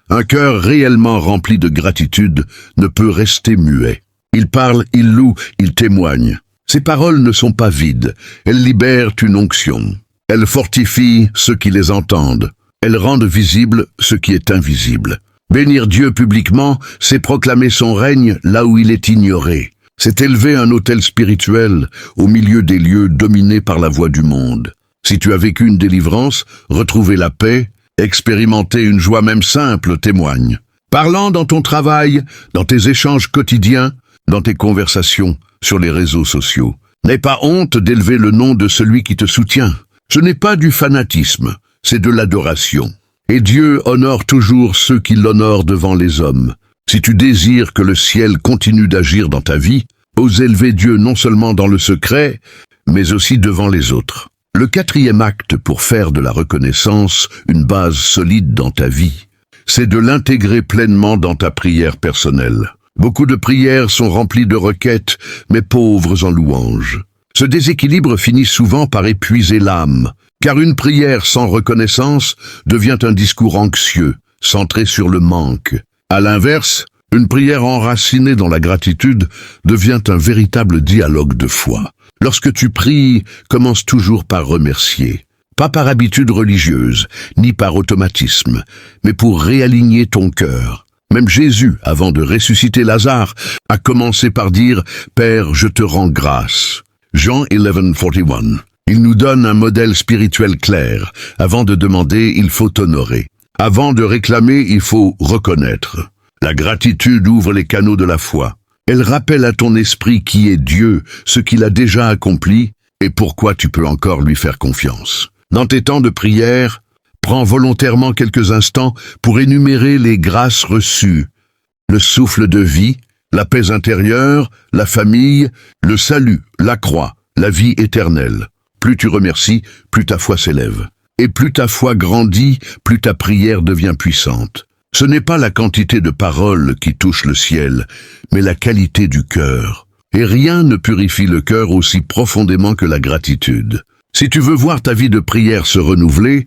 un cœur réellement rempli de gratitude ne peut rester muet. Il parle, il loue, il témoigne. Ces paroles ne sont pas vides, elles libèrent une onction. Elles fortifient ceux qui les entendent. Elles rendent visible ce qui est invisible. Bénir Dieu publiquement, c'est proclamer son règne là où il est ignoré. C'est élever un autel spirituel au milieu des lieux dominés par la voix du monde. Si tu as vécu une délivrance, retrouver la paix, expérimenter une joie même simple témoigne. Parlant dans ton travail, dans tes échanges quotidiens, dans tes conversations, sur les réseaux sociaux. N'aie pas honte d'élever le nom de celui qui te soutient. Ce n'est pas du fanatisme, c'est de l'adoration. Et Dieu honore toujours ceux qui l'honorent devant les hommes. Si tu désires que le ciel continue d'agir dans ta vie, ose élever Dieu non seulement dans le secret, mais aussi devant les autres. Le quatrième acte pour faire de la reconnaissance une base solide dans ta vie, c'est de l'intégrer pleinement dans ta prière personnelle. Beaucoup de prières sont remplies de requêtes, mais pauvres en louanges. Ce déséquilibre finit souvent par épuiser l'âme, car une prière sans reconnaissance devient un discours anxieux, centré sur le manque. À l'inverse, une prière enracinée dans la gratitude devient un véritable dialogue de foi. Lorsque tu pries, commence toujours par remercier. Pas par habitude religieuse, ni par automatisme, mais pour réaligner ton cœur. Même Jésus, avant de ressusciter Lazare, a commencé par dire « Père, je te rends grâce ». Jean 11:41. Il nous donne un modèle spirituel clair. Avant de demander, il faut honorer. Avant de réclamer, il faut reconnaître. La gratitude ouvre les canaux de la foi. Elle rappelle à ton esprit qui est Dieu, ce qu'il a déjà accompli et pourquoi tu peux encore lui faire confiance. Dans tes temps de prière, prends volontairement quelques instants pour énumérer les grâces reçues, le souffle de vie, la paix intérieure, la famille, le salut, la croix, la vie éternelle. Plus tu remercies, plus ta foi s'élève. Et plus ta foi grandit, plus ta prière devient puissante. Ce n'est pas la quantité de paroles qui touche le ciel, mais la qualité du cœur. Et rien ne purifie le cœur aussi profondément que la gratitude. Si tu veux voir ta vie de prière se renouveler,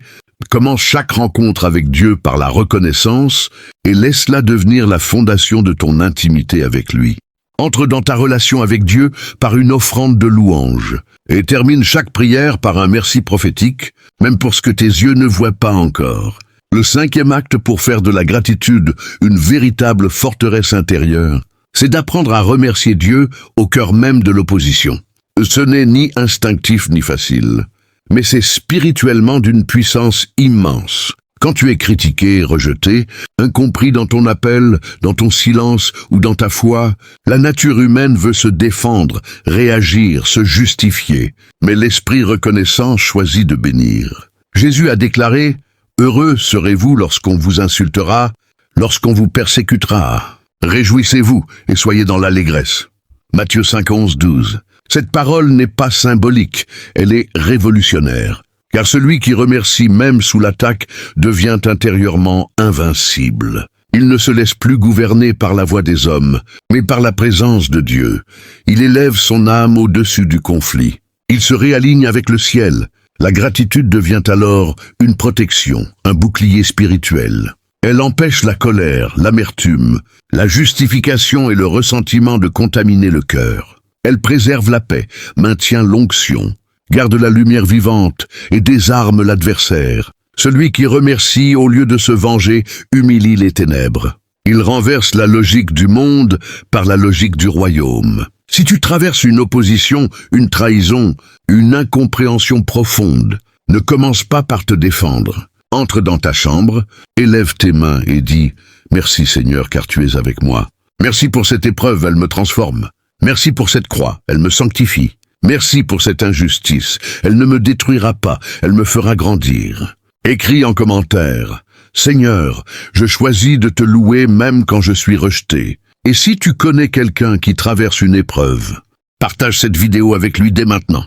commence chaque rencontre avec Dieu par la reconnaissance et laisse-la devenir la fondation de ton intimité avec lui. Entre dans ta relation avec Dieu par une offrande de louange et termine chaque prière par un merci prophétique, même pour ce que tes yeux ne voient pas encore. Le cinquième acte pour faire de la gratitude une véritable forteresse intérieure, c'est d'apprendre à remercier Dieu au cœur même de l'opposition. Ce n'est ni instinctif ni facile, mais c'est spirituellement d'une puissance immense. Quand tu es critiqué, rejeté, incompris dans ton appel, dans ton silence ou dans ta foi, la nature humaine veut se défendre, réagir, se justifier. Mais l'esprit reconnaissant choisit de bénir. Jésus a déclaré « Heureux serez-vous lorsqu'on vous insultera, lorsqu'on vous persécutera. Réjouissez-vous et soyez dans l'allégresse. » Matthieu 5, 11, 12. Cette parole n'est pas symbolique, elle est révolutionnaire. Car celui qui remercie même sous l'attaque devient intérieurement invincible. Il ne se laisse plus gouverner par la voix des hommes, mais par la présence de Dieu. Il élève son âme au-dessus du conflit. Il se réaligne avec le ciel. La gratitude devient alors une protection, un bouclier spirituel. Elle empêche la colère, l'amertume, la justification et le ressentiment de contaminer le cœur. Elle préserve la paix, maintient l'onction, garde la lumière vivante et désarme l'adversaire. Celui qui remercie au lieu de se venger humilie les ténèbres. Il renverse la logique du monde par la logique du royaume. Si tu traverses une opposition, une trahison, une incompréhension profonde, ne commence pas par te défendre. Entre dans ta chambre, élève tes mains et dis « Merci Seigneur car tu es avec moi. Merci pour cette épreuve, elle me transforme. Merci pour cette croix, elle me sanctifie. Merci pour cette injustice, elle ne me détruira pas, elle me fera grandir. » Écris en commentaire « Seigneur, je choisis de te louer même quand je suis rejeté. » Et si tu connais quelqu'un qui traverse une épreuve, partage cette vidéo avec lui dès maintenant.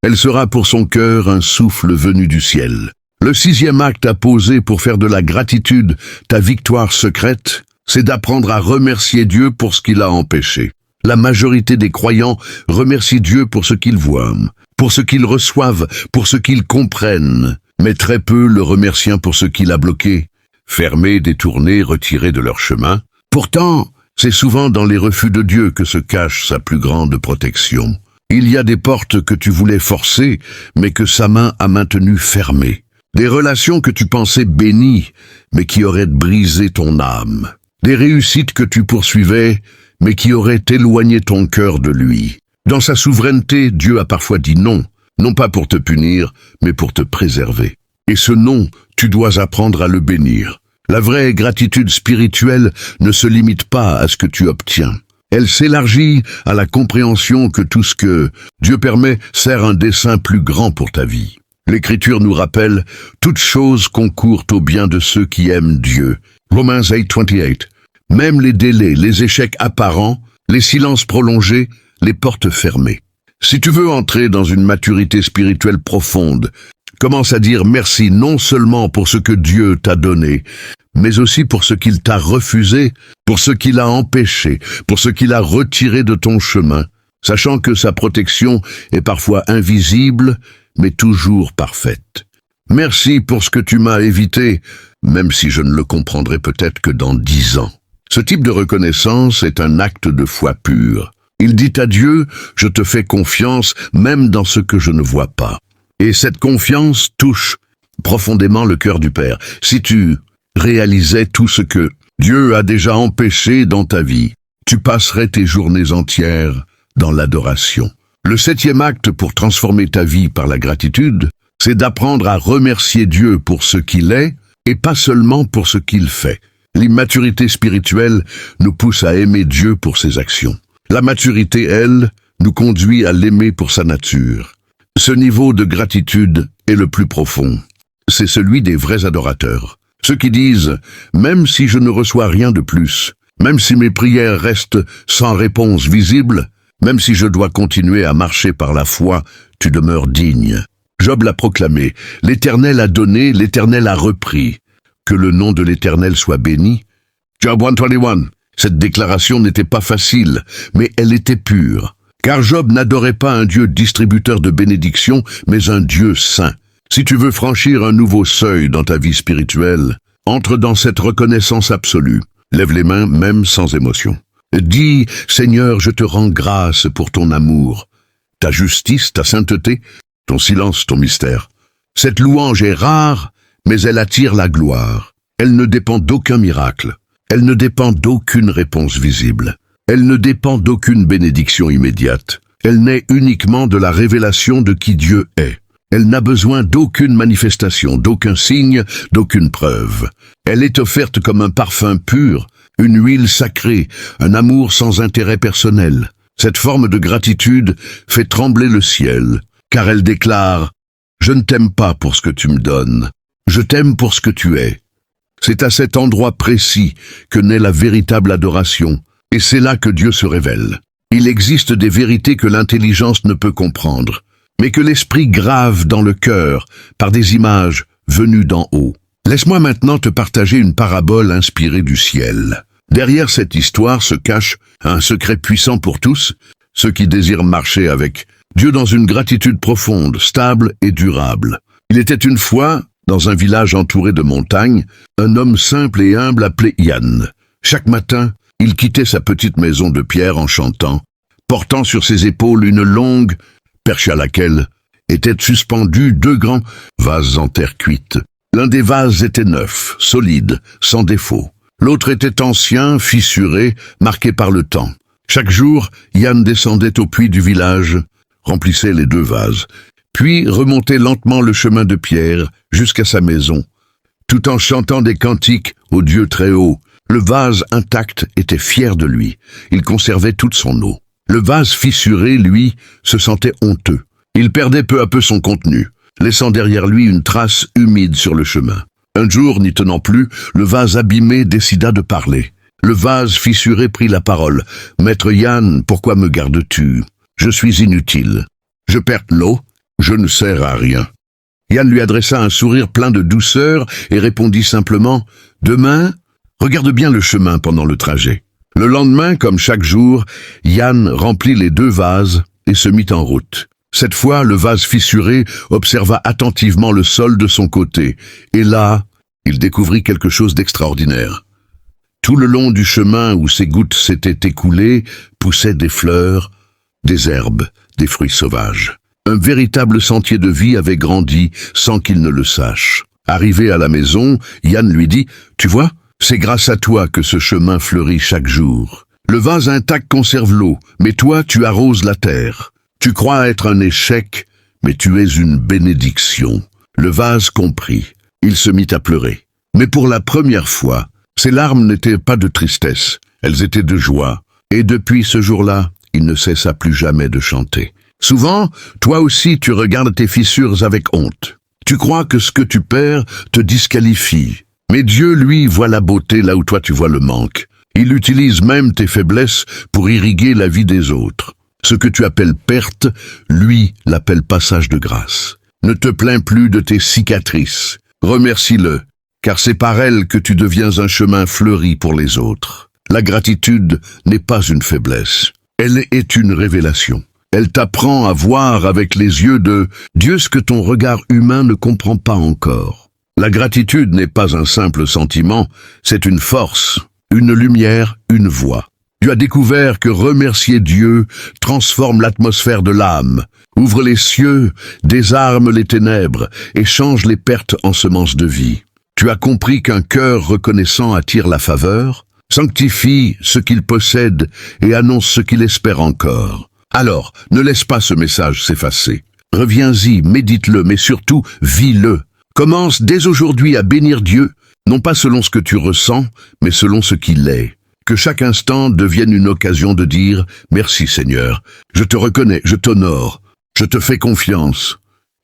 Elle sera pour son cœur un souffle venu du ciel. Le 6e acte à poser pour faire de la gratitude ta victoire secrète, c'est d'apprendre à remercier Dieu pour ce qu'il a empêché. La majorité des croyants remercient Dieu pour ce qu'ils voient, pour ce qu'ils reçoivent, pour ce qu'ils comprennent, mais très peu le remercient pour ce qu'il a bloqué, fermé, détourné, retiré de leur chemin. Pourtant, c'est souvent dans les refus de Dieu que se cache sa plus grande protection. Il y a des portes que tu voulais forcer, mais que sa main a maintenues fermées. Des relations que tu pensais bénies, mais qui auraient brisé ton âme. Des réussites que tu poursuivais, mais qui auraient éloigné ton cœur de lui. Dans sa souveraineté, Dieu a parfois dit non, non pas pour te punir, mais pour te préserver. Et ce non, tu dois apprendre à le bénir. La vraie gratitude spirituelle ne se limite pas à ce que tu obtiens. Elle s'élargit à la compréhension que tout ce que Dieu permet sert un dessein plus grand pour ta vie. L'Écriture nous rappelle « Toutes choses concourent au bien de ceux qui aiment Dieu ». Romains 8:28. Même les délais, les échecs apparents, les silences prolongés, les portes fermées. Si tu veux entrer dans une maturité spirituelle profonde, commence à dire merci non seulement pour ce que Dieu t'a donné, mais aussi pour ce qu'il t'a refusé, pour ce qu'il a empêché, pour ce qu'il a retiré de ton chemin, sachant que sa protection est parfois invisible, mais toujours parfaite. Merci pour ce que tu m'as évité, même si je ne le comprendrai peut-être que dans 10 ans. Ce type de reconnaissance est un acte de foi pure. Il dit à Dieu, je te fais confiance même dans ce que je ne vois pas. Et cette confiance touche profondément le cœur du Père. Si tu réalisais tout ce que Dieu a déjà empêché dans ta vie, tu passerais tes journées entières dans l'adoration. Le 7e acte pour transformer ta vie par la gratitude, c'est d'apprendre à remercier Dieu pour ce qu'il est et pas seulement pour ce qu'il fait. L'immaturité spirituelle nous pousse à aimer Dieu pour ses actions. La maturité, elle, nous conduit à l'aimer pour sa nature. Ce niveau de gratitude est le plus profond. C'est celui des vrais adorateurs. Ceux qui disent « Même si je ne reçois rien de plus, même si mes prières restent sans réponse visible, même si je dois continuer à marcher par la foi, tu demeures digne. » Job l'a proclamé, « L'Éternel a donné, l'Éternel a repris. Que le nom de l'Éternel soit béni. » Job 1:21. Cette déclaration n'était pas facile, mais elle était pure. Car Job n'adorait pas un Dieu distributeur de bénédictions, mais un Dieu saint. Si tu veux franchir un nouveau seuil dans ta vie spirituelle, entre dans cette reconnaissance absolue. Lève les mains même sans émotion. Dis, Seigneur, je te rends grâce pour ton amour, ta justice, ta sainteté, ton silence, ton mystère. Cette louange est rare, mais elle attire la gloire. Elle ne dépend d'aucun miracle. Elle ne dépend d'aucune réponse visible. Elle ne dépend d'aucune bénédiction immédiate. Elle naît uniquement de la révélation de qui Dieu est. Elle n'a besoin d'aucune manifestation, d'aucun signe, d'aucune preuve. Elle est offerte comme un parfum pur, une huile sacrée, un amour sans intérêt personnel. Cette forme de gratitude fait trembler le ciel, car elle déclare « Je ne t'aime pas pour ce que tu me donnes, je t'aime pour ce que tu es ». C'est à cet endroit précis que naît la véritable adoration, et c'est là que Dieu se révèle. Il existe des vérités que l'intelligence ne peut comprendre, mais que l'esprit grave dans le cœur par des images venues d'en haut. Laisse-moi maintenant te partager une parabole inspirée du ciel. Derrière cette histoire se cache un secret puissant pour tous, ceux qui désirent marcher avec Dieu dans une gratitude profonde, stable et durable. Il était une fois, dans un village entouré de montagnes, un homme simple et humble appelé Yann. Chaque matin, il quittait sa petite maison de pierre en chantant, portant sur ses épaules une longue perche à laquelle étaient suspendus 2 grands vases en terre cuite. L'un des vases était neuf, solide, sans défaut. L'autre était ancien, fissuré, marqué par le temps. Chaque jour, Yann descendait au puits du village, remplissait les 2 vases, puis remontait lentement le chemin de pierre jusqu'à sa maison, tout en chantant des cantiques au Dieu très haut. Le vase intact était fier de lui. Il conservait toute son eau. Le vase fissuré, lui, se sentait honteux. Il perdait peu à peu son contenu, laissant derrière lui une trace humide sur le chemin. Un jour, n'y tenant plus, le vase abîmé décida de parler. Le vase fissuré prit la parole. « Maître Yann, pourquoi me gardes-tu? Je suis inutile. Je perds l'eau, je ne sers à rien. » Yann lui adressa un sourire plein de douceur et répondit simplement « Demain, regarde bien le chemin pendant le trajet. » Le lendemain, comme chaque jour, Yann remplit les 2 vases et se mit en route. Cette fois, le vase fissuré observa attentivement le sol de son côté, et là, il découvrit quelque chose d'extraordinaire. Tout le long du chemin où ses gouttes s'étaient écoulées, poussaient des fleurs, des herbes, des fruits sauvages. Un véritable sentier de vie avait grandi sans qu'il ne le sache. Arrivé à la maison, Yann lui dit « Tu vois, c'est grâce à toi que ce chemin fleurit chaque jour. Le vase intact conserve l'eau, mais toi tu arroses la terre. Tu crois être un échec, mais tu es une bénédiction. » Le vase comprit. Il se mit à pleurer. Mais pour la première fois, ses larmes n'étaient pas de tristesse, elles étaient de joie. Et depuis ce jour-là, il ne cessa plus jamais de chanter. Souvent, toi aussi tu regardes tes fissures avec honte. Tu crois que ce que tu perds te disqualifie. Mais Dieu, lui, voit la beauté là où toi tu vois le manque. Il utilise même tes faiblesses pour irriguer la vie des autres. Ce que tu appelles perte, lui l'appelle passage de grâce. Ne te plains plus de tes cicatrices. Remercie-le, car c'est par elles que tu deviens un chemin fleuri pour les autres. La gratitude n'est pas une faiblesse. Elle est une révélation. Elle t'apprend à voir avec les yeux de Dieu ce que ton regard humain ne comprend pas encore. La gratitude n'est pas un simple sentiment, c'est une force, une lumière, une voix. Tu as découvert que remercier Dieu transforme l'atmosphère de l'âme, ouvre les cieux, désarme les ténèbres et change les pertes en semences de vie. Tu as compris qu'un cœur reconnaissant attire la faveur, sanctifie ce qu'il possède et annonce ce qu'il espère encore. Alors, ne laisse pas ce message s'effacer. Reviens-y, médite-le, mais surtout, vis-le. Commence dès aujourd'hui à bénir Dieu, non pas selon ce que tu ressens, mais selon ce qu'il est. Que chaque instant devienne une occasion de dire « Merci Seigneur, je te reconnais, je t'honore, je te fais confiance ».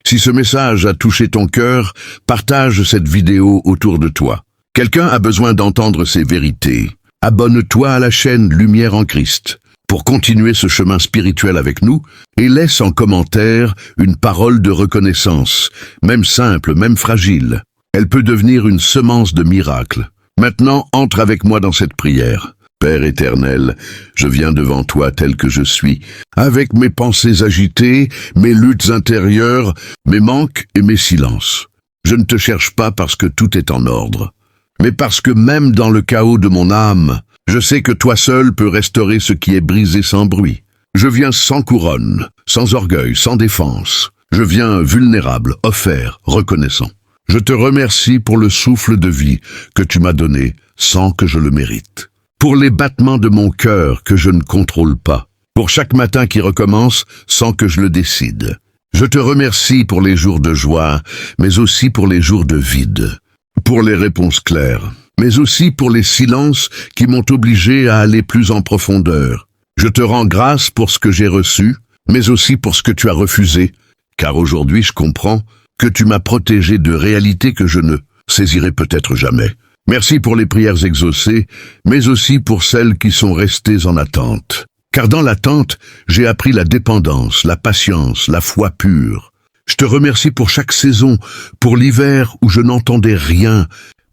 Si ce message a touché ton cœur, partage cette vidéo autour de toi. Quelqu'un a besoin d'entendre ces vérités. Abonne-toi à la chaîne Lumière en Christ pour continuer ce chemin spirituel avec nous et laisse en commentaire une parole de reconnaissance, même simple, même fragile. Elle peut devenir une semence de miracle. Maintenant, entre avec moi dans cette prière. Père éternel, je viens devant toi tel que je suis, avec mes pensées agitées, mes luttes intérieures, mes manques et mes silences. Je ne te cherche pas parce que tout est en ordre, mais parce que même dans le chaos de mon âme, je sais que toi seul peux restaurer ce qui est brisé sans bruit. Je viens sans couronne, sans orgueil, sans défense. Je viens vulnérable, offert, reconnaissant. Je te remercie pour le souffle de vie que tu m'as donné sans que je le mérite. Pour les battements de mon cœur que je ne contrôle pas. Pour chaque matin qui recommence sans que je le décide. Je te remercie pour les jours de joie, mais aussi pour les jours de vide. Pour les réponses claires, mais aussi pour les silences qui m'ont obligé à aller plus en profondeur. Je te rends grâce pour ce que j'ai reçu, mais aussi pour ce que tu as refusé, car aujourd'hui je comprends que tu m'as protégé de réalités que je ne saisirai peut-être jamais. Merci pour les prières exaucées, mais aussi pour celles qui sont restées en attente. Car dans l'attente, j'ai appris la dépendance, la patience, la foi pure. Je te remercie pour chaque saison, pour l'hiver où je n'entendais rien,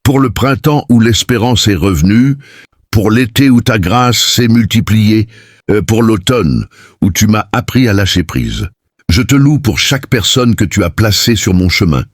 pour le printemps où l'espérance est revenue, pour l'été où ta grâce s'est multipliée, pour l'automne où tu m'as appris à lâcher prise. Je te loue pour chaque personne que tu as placée sur mon chemin,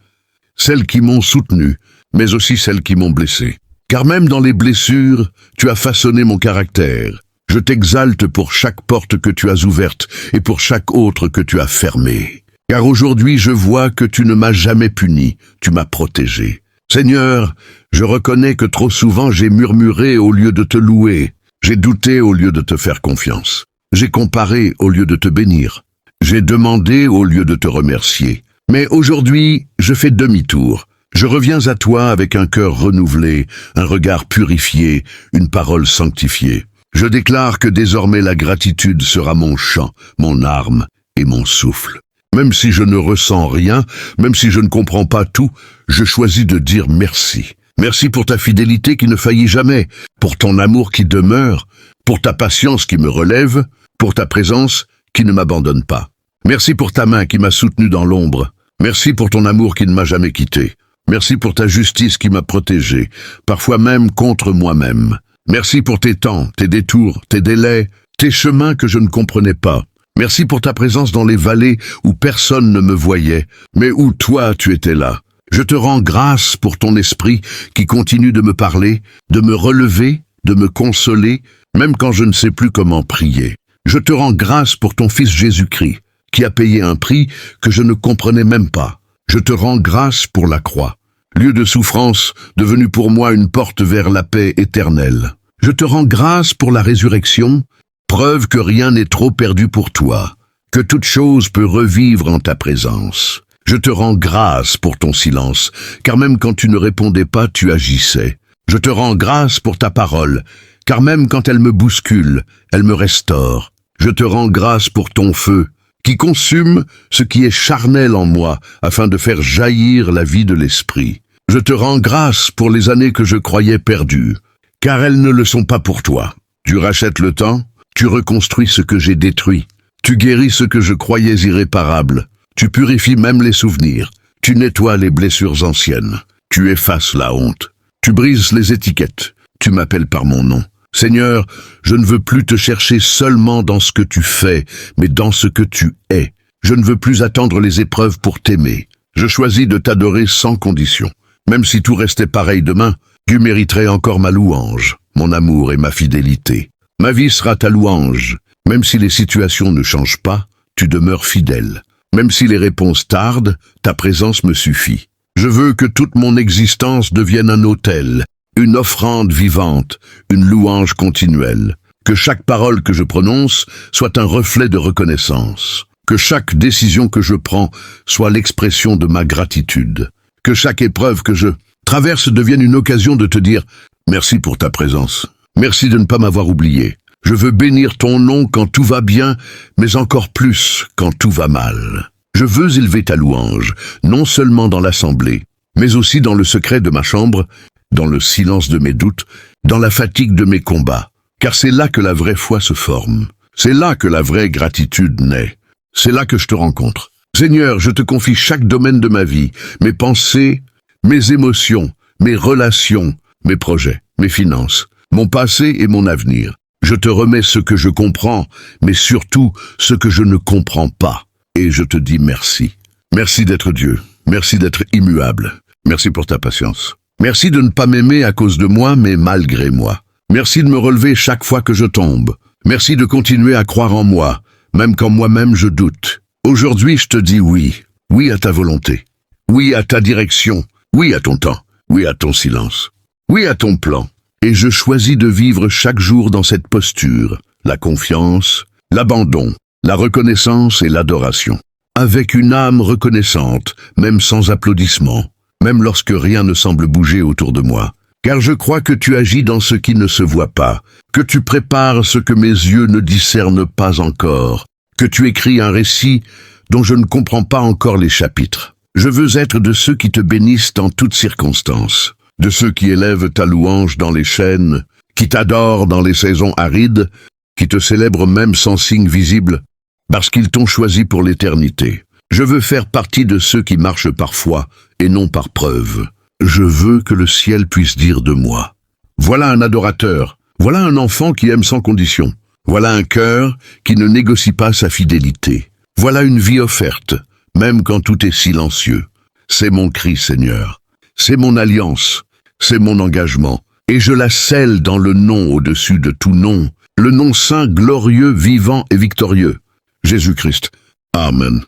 celles qui m'ont soutenu, mais aussi celles qui m'ont blessé. Car même dans les blessures, tu as façonné mon caractère. Je t'exalte pour chaque porte que tu as ouverte et pour chaque autre que tu as fermée. Car aujourd'hui, je vois que tu ne m'as jamais puni, tu m'as protégé. Seigneur, je reconnais que trop souvent j'ai murmuré au lieu de te louer. J'ai douté au lieu de te faire confiance. J'ai comparé au lieu de te bénir. J'ai demandé au lieu de te remercier. Mais aujourd'hui, je fais demi-tour. Je reviens à toi avec un cœur renouvelé, un regard purifié, une parole sanctifiée. Je déclare que désormais la gratitude sera mon chant, mon arme et mon souffle. Même si je ne ressens rien, même si je ne comprends pas tout, je choisis de dire merci. Merci pour ta fidélité qui ne faillit jamais, pour ton amour qui demeure, pour ta patience qui me relève, pour ta présence qui ne m'abandonne pas. Merci pour ta main qui m'a soutenu dans l'ombre. Merci pour ton amour qui ne m'a jamais quitté. Merci pour ta justice qui m'a protégé, parfois même contre moi-même. Merci pour tes temps, tes détours, tes délais, tes chemins que je ne comprenais pas. Merci pour ta présence dans les vallées où personne ne me voyait, mais où toi tu étais là. Je te rends grâce pour ton esprit qui continue de me parler, de me relever, de me consoler, même quand je ne sais plus comment prier. Je te rends grâce pour ton Fils Jésus-Christ, qui a payé un prix que je ne comprenais même pas. Je te rends grâce pour la croix, lieu de souffrance devenu pour moi une porte vers la paix éternelle. Je te rends grâce pour la résurrection, preuve que rien n'est trop perdu pour toi, que toute chose peut revivre en ta présence. Je te rends grâce pour ton silence, car même quand tu ne répondais pas, tu agissais. Je te rends grâce pour ta parole, car même quand elle me bouscule, elle me restaure. Je te rends grâce pour ton feu, qui consume ce qui est charnel en moi, afin de faire jaillir la vie de l'esprit. Je te rends grâce pour les années que je croyais perdues, car elles ne le sont pas pour toi. Tu rachètes le temps, tu reconstruis ce que j'ai détruit, tu guéris ce que je croyais irréparable, tu purifies même les souvenirs, tu nettoies les blessures anciennes, tu effaces la honte, tu brises les étiquettes, tu m'appelles par mon nom. Seigneur, je ne veux plus te chercher seulement dans ce que tu fais, mais dans ce que tu es. Je ne veux plus attendre les épreuves pour t'aimer. Je choisis de t'adorer sans condition. Même si tout restait pareil demain, tu mériterais encore ma louange, mon amour et ma fidélité. Ma vie sera ta louange. Même si les situations ne changent pas, tu demeures fidèle. Même si les réponses tardent, ta présence me suffit. Je veux que toute mon existence devienne un autel, une offrande vivante, une louange continuelle. Que chaque parole que je prononce soit un reflet de reconnaissance. Que chaque décision que je prends soit l'expression de ma gratitude. Que chaque épreuve que je traverse devienne une occasion de te dire « Merci pour ta présence. Merci de ne pas m'avoir oublié. Je veux bénir ton nom quand tout va bien, mais encore plus quand tout va mal. Je veux élever ta louange, non seulement dans l'assemblée, mais aussi dans le secret de ma chambre, dans le silence de mes doutes, dans la fatigue de mes combats. Car c'est là que la vraie foi se forme. C'est là que la vraie gratitude naît. C'est là que je te rencontre. Seigneur, je te confie chaque domaine de ma vie, mes pensées, mes émotions, mes relations, mes projets, mes finances, mon passé et mon avenir. Je te remets ce que je comprends, mais surtout ce que je ne comprends pas. Et je te dis merci. Merci d'être Dieu. Merci d'être immuable. Merci pour ta patience. Merci de ne pas m'aimer à cause de moi, mais malgré moi. Merci de me relever chaque fois que je tombe. Merci de continuer à croire en moi, même quand moi-même je doute. Aujourd'hui, je te dis oui. Oui à ta volonté. Oui à ta direction. Oui à ton temps. Oui à ton silence. Oui à ton plan. Et je choisis de vivre chaque jour dans cette posture, la confiance, l'abandon, la reconnaissance et l'adoration. Avec une âme reconnaissante, même sans applaudissements, même lorsque rien ne semble bouger autour de moi. Car je crois que tu agis dans ce qui ne se voit pas, que tu prépares ce que mes yeux ne discernent pas encore, que tu écris un récit dont je ne comprends pas encore les chapitres. Je veux être de ceux qui te bénissent en toutes circonstances, de ceux qui élèvent ta louange dans les chaînes, qui t'adorent dans les saisons arides, qui te célèbrent même sans signe visible, parce qu'ils t'ont choisi pour l'éternité. Je veux faire partie de ceux qui marchent par foi et non par preuve. Je veux que le ciel puisse dire de moi. Voilà un adorateur, voilà un enfant qui aime sans condition, voilà un cœur qui ne négocie pas sa fidélité. Voilà une vie offerte, même quand tout est silencieux. C'est mon cri, Seigneur. C'est mon alliance, c'est mon engagement, et je la scelle dans le nom au-dessus de tout nom, le nom saint, glorieux, vivant et victorieux. Jésus-Christ. Amen.